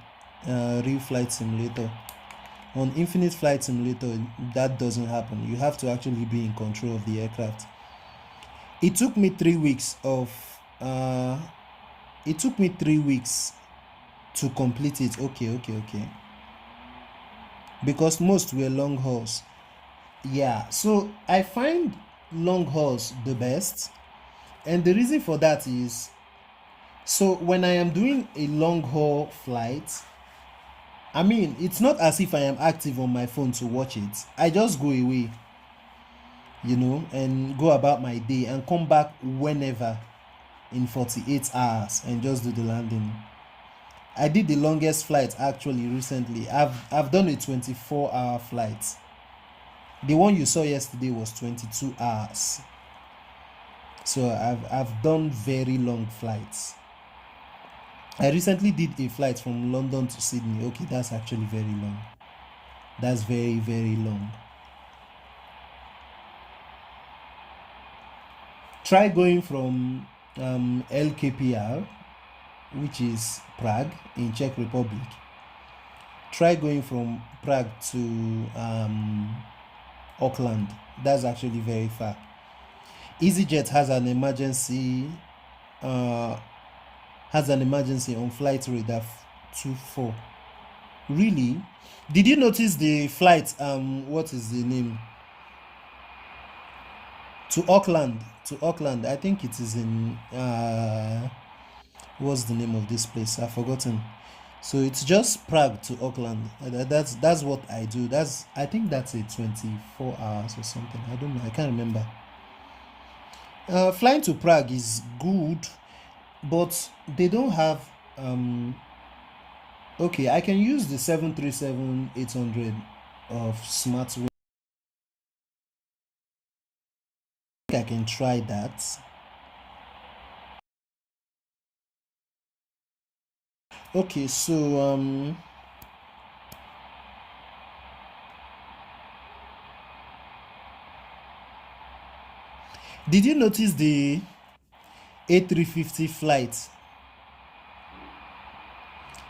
S2: Real Flight Simulator. On Infinite Flight Simulator, that doesn't happen. You have to actually be in control of the aircraft. It took me 3 weeks to complete it. Okay. Because most were long hauls. Yeah, so I find long hauls the best, and the reason for that is, so when I am doing a long haul flight, I mean, it's not as if I am active on my phone to watch it. I just go away, and go about my day and come back whenever in 48 hours and just do the landing. I did the longest flight actually recently. I've done a 24-hour flight. The one you saw yesterday was 22 hours. So I've done very long flights. I recently did a flight from London to Sydney. Okay, that's actually very long. That's very, very long. Try going from LKPR, which is Prague in Czech Republic. Try going from Prague to Auckland. That's actually very far. EasyJet has an emergency on flight radar 24. Really? Did you notice the flight? What is the name? To Auckland. I think it is in what's the name of this place? I've forgotten. So it's just Prague to Auckland. That's what I do. I think that's a 24 hours or something. I don't know. I can't remember. Flying to Prague is good, but they don't have okay, I can use the 737-800 of Smartwing. I think I can try that. Okay, so did you notice the A350 flight?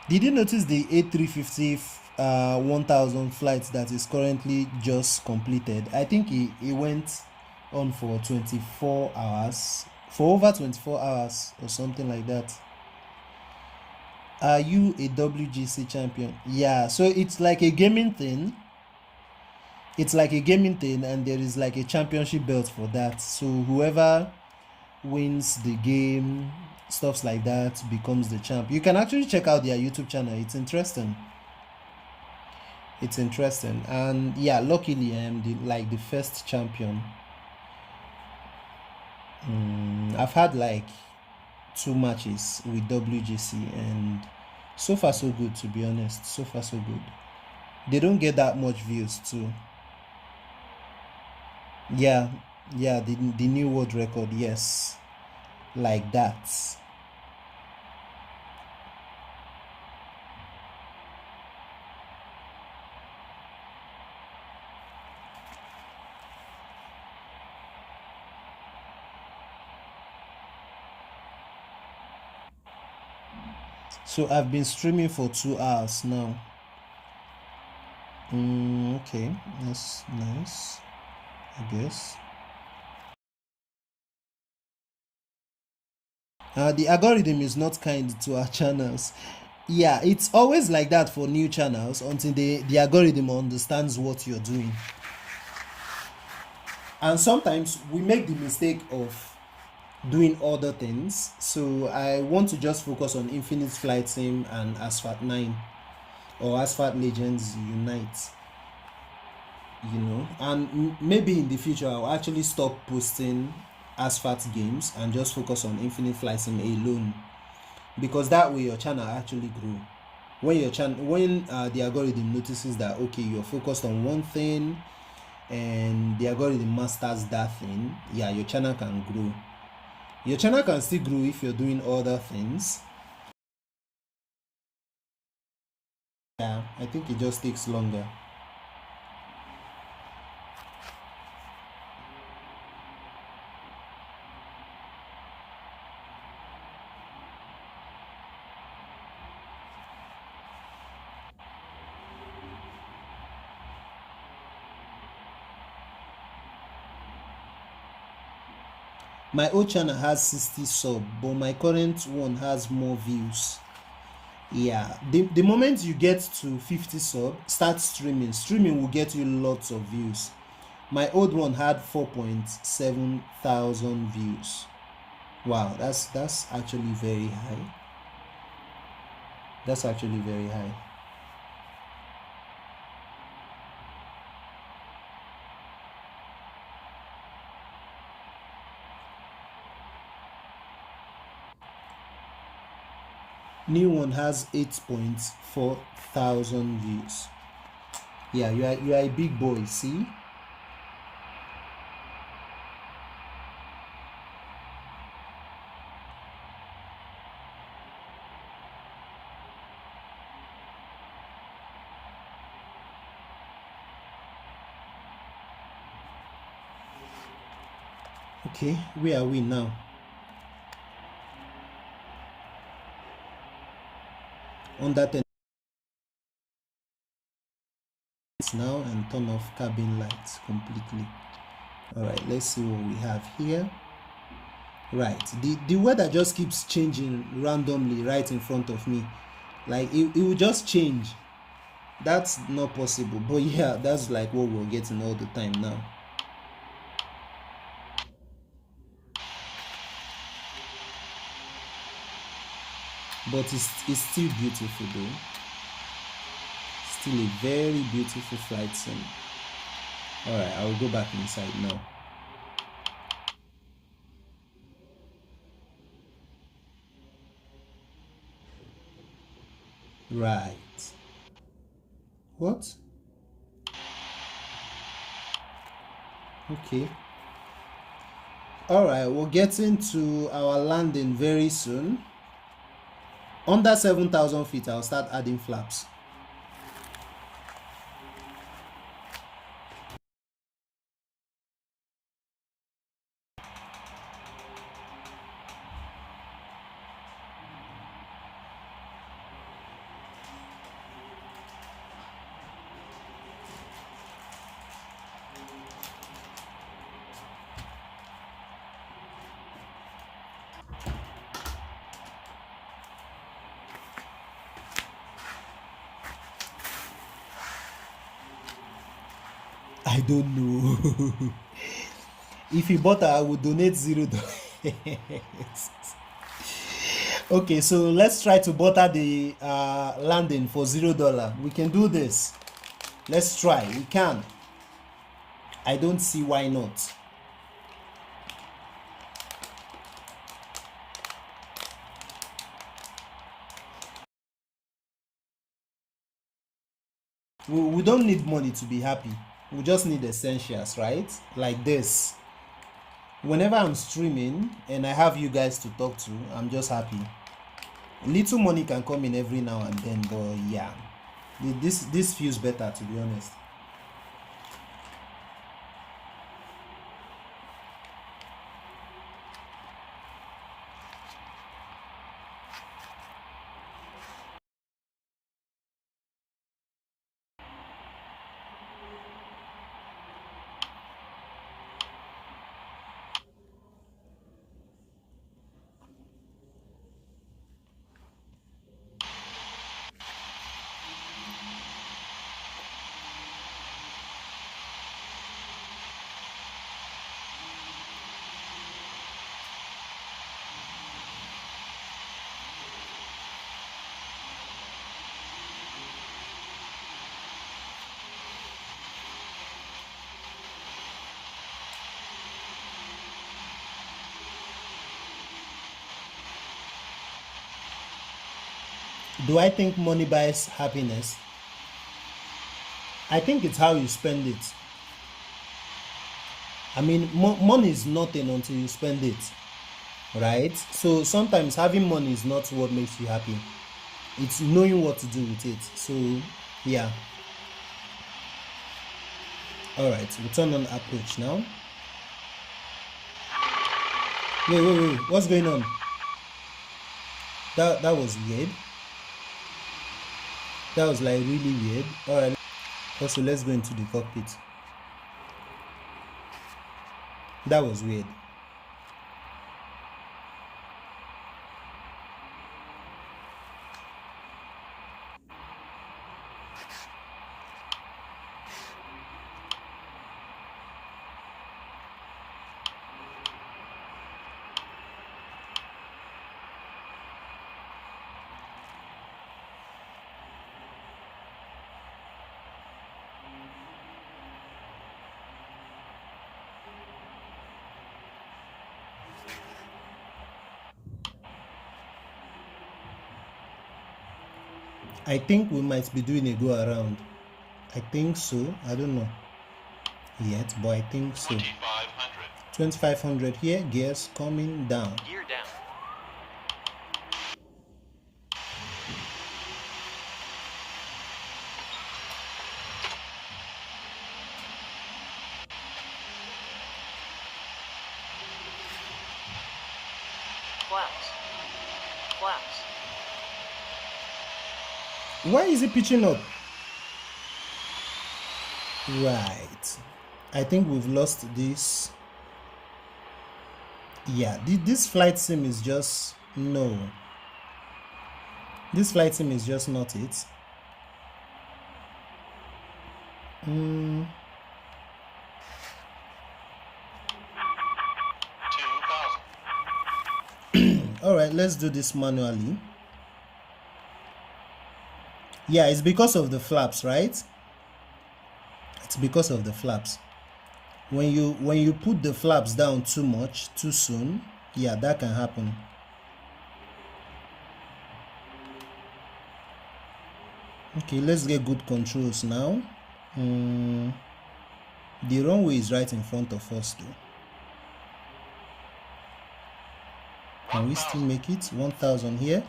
S2: Did you notice the A350 1000 flight that is currently just completed? I think it went on for 24 hours, for over 24 hours or something like that. Are you a WGC champion? Yeah, so it's like a gaming thing. It's like a gaming thing, and there is like a championship belt for that. So whoever wins the game, stuffs like that, becomes the champ. You can actually check out their YouTube channel. It's interesting. It's interesting, and yeah, luckily I am the first champion. I've had like 2 matches with WGC, and so far so good, to be honest. So far so good. They don't get that much views too. Yeah, the new world record, yes, like that. So I've been streaming for 2 hours now. Okay, that's nice, I guess. The algorithm is not kind to our channels. Yeah, it's always like that for new channels until the algorithm understands what you're doing. And sometimes we make the mistake of doing other things. So I want to just focus on Infinite Flight Sim and Asphalt 9 or Asphalt Legends Unite, you know. And maybe in the future I'll actually stop posting Asphalt games and just focus on Infinite Flight Sim alone, because that way your channel actually grow. When the algorithm notices that okay, you're focused on one thing and the algorithm masters that thing, yeah, your channel can grow. Your channel can still grow if you're doing other things. Yeah, I think it just takes longer. My old channel has 60 sub, but my current one has more views. Yeah, the moment you get to 50 sub, start streaming. Streaming will get you lots of views. My old one had 4.7 thousand views. Wow, that's actually very high. That's actually very high. New one has 8.4 thousand views. Yeah, you are a big boy, see? Okay, where are we now? Under 10 now, and turn off cabin lights completely. All right, let's see what we have here. Right, the weather just keeps changing randomly right in front of me. Like it will just change. That's not possible, but yeah, that's like what we're getting all the time now. But it's still beautiful though. Still a very beautiful flight sim. All right, I will go back inside now. Right. What? Okay. All right, we're getting to our landing very soon. Under 7,000 feet, I'll start adding flaps. I don't know. If you bought her, I would donate $0. Okay, so let's try to butter the landing for $0. We can do this. Let's try. We can. I don't see why not. We don't need money to be happy. We just need essentials, right? Like this. Whenever I'm streaming and I have you guys to talk to, I'm just happy. Little money can come in every now and then, but yeah, this feels better, to be honest. Do I think money buys happiness? I think it's how you spend it. I mean, money is nothing until you spend it, right? So sometimes having money is not what makes you happy. It's knowing what to do with it. So yeah. All right, we turn on approach now. Wait, what's going on? That was weird. That was like really weird. All right, also let's go into the cockpit. That was weird. I think we might be doing a go around. I think so. I don't know yet, but I think so. 2,500 here. Gears coming down.
S1: Gear down. Flaps.
S2: Why is it pitching up? Right. I think we've lost this. Yeah, this flight sim is just no. This flight sim is just not it. All right, let's do this manually. Yeah, it's because of the flaps, right? It's because of the flaps. When you put the flaps down too much, too soon, yeah, that can happen. Okay, let's get good controls now. The runway is right in front of us though. Can we still make it? 1000 here.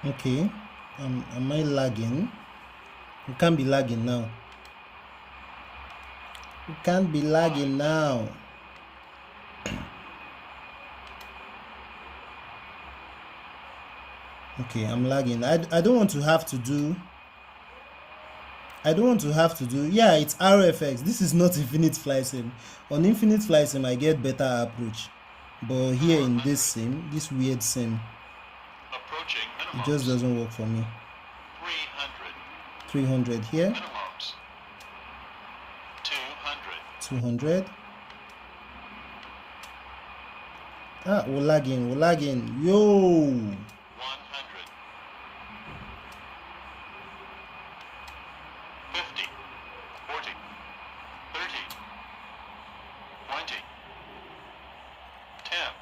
S2: Okay, am I lagging? We can't be lagging now. We can't be lagging now. Okay, I'm lagging. I don't want to have to do. Yeah, it's RFX. This is not Infinite Flight Sim. On Infinite Flight Sim, I get better approach. But here in this sim, this weird sim, it just doesn't work for me. 300 here. 200. Ah, we're lagging. Yo!
S1: 100. 50. 40. 30. 20. 10.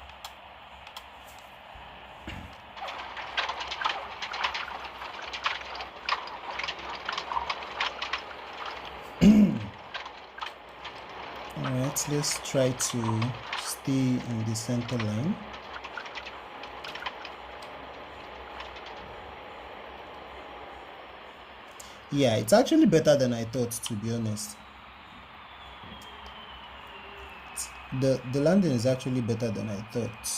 S2: Alright, let's try to stay in the center line. Yeah, it's actually better than I thought, to be honest. The landing is actually better than I thought.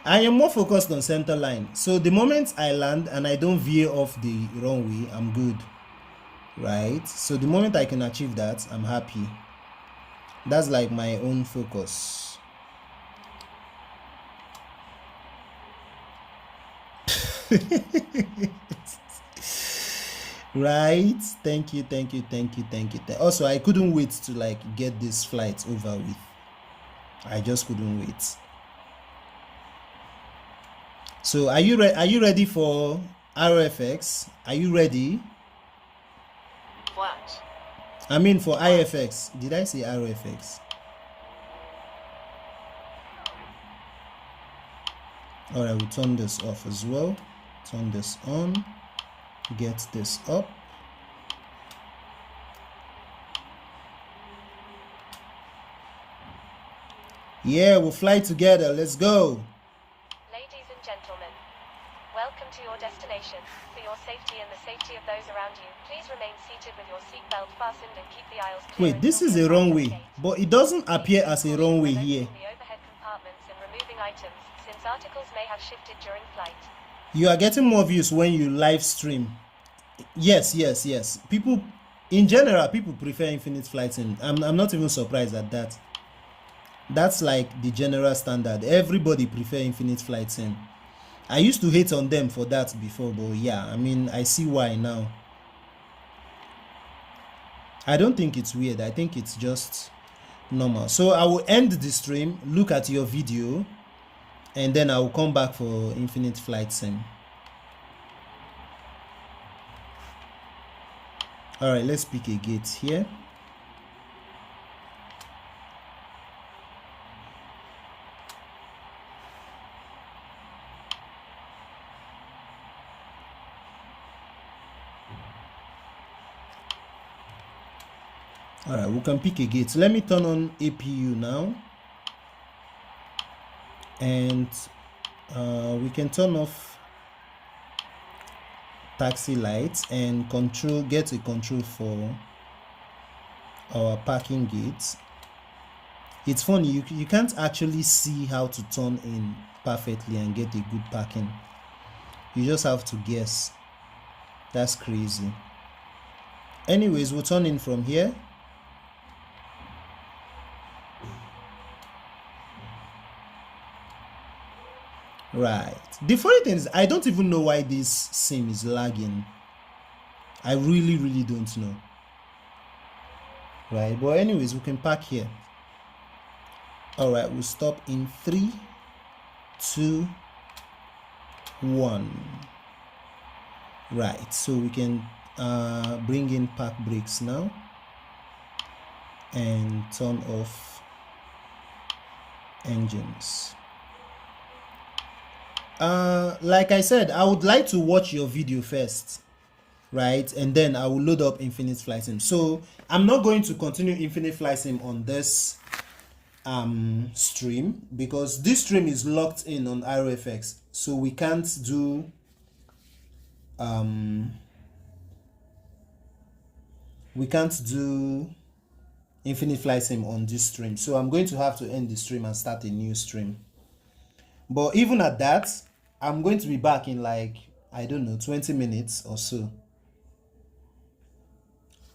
S2: I am more focused on center line. So the moment I land and I don't veer off the runway, I'm good. Right? So the moment I can achieve that, I'm happy. That's like my own focus. Right? Thank you. Also, I couldn't wait to like get this flight over with. I just couldn't wait. So are you ready for RFX? Are you ready?
S1: Flaps.
S2: I mean for IFX. Did I say RFX? Alright, we'll turn this off as well. Turn this on. Get this up. Yeah, we'll fly together. Let's go.
S3: Ladies and gentlemen, welcome to your destination. For your safety and the safety of those around you, please remain seated with your seatbelt fastened and keep the aisles clear.
S2: Wait, this is a runway, but it doesn't appear as a runway here.
S3: The overhead compartments and removing items, since articles may have shifted during flight.
S2: You are getting more views when you live stream. Yes. People, in general, people prefer Infinite Flight Sim. I'm not even surprised at that. That's like the general standard. Everybody prefer Infinite Flight Sim. I used to hate on them for that before, but yeah, I mean, I see why now. I don't think it's weird. I think it's just normal. So I will end the stream, look at your video, and then I will come back for Infinite Flight Sim. All right, let's pick a gate here. All right, we can pick a gate. Let me turn on APU now, and we can turn off taxi lights and get a control for our parking gates. It's funny, you can't actually see how to turn in perfectly and get a good parking. You just have to guess. That's crazy. Anyways, we'll turn in from here. Right. The funny thing is, I don't even know why this sim is lagging. I really don't know. Right. But anyways, we can park here. All right. We'll stop in 3, 2, 1. Right, so we can bring in park brakes now and turn off engines. Like I said, I would like to watch your video first, right? And then I will load up Infinite Flight Sim. So I'm not going to continue Infinite Flight Sim on this stream because this stream is locked in on RFX, so we can't do Infinite Flight Sim on this stream. So I'm going to have to end the stream and start a new stream. But even at that, I'm going to be back in like, I don't know, 20 minutes or so.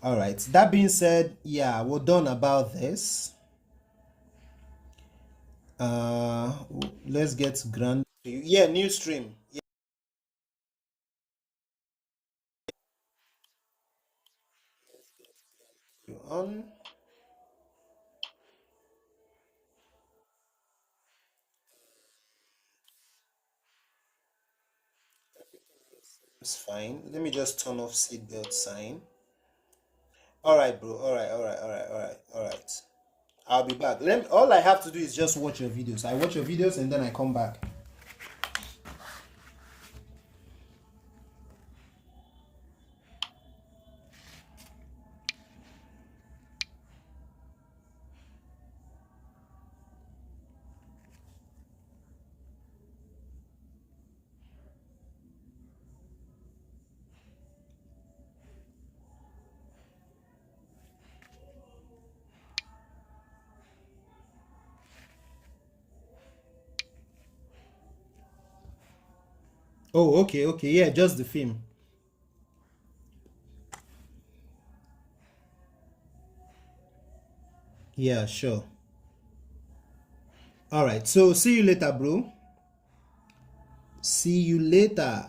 S2: All right, that being said, yeah, we're done about this. Let's get grand. Yeah, new stream. Yeah. On. It's fine. Let me just turn off seatbelt sign. All right, bro. All right. I'll be back. All I have to do is just watch your videos. I watch your videos and then I come back. Oh, okay. Yeah, just the film. Yeah, sure. All right. So see you later, bro. See you later.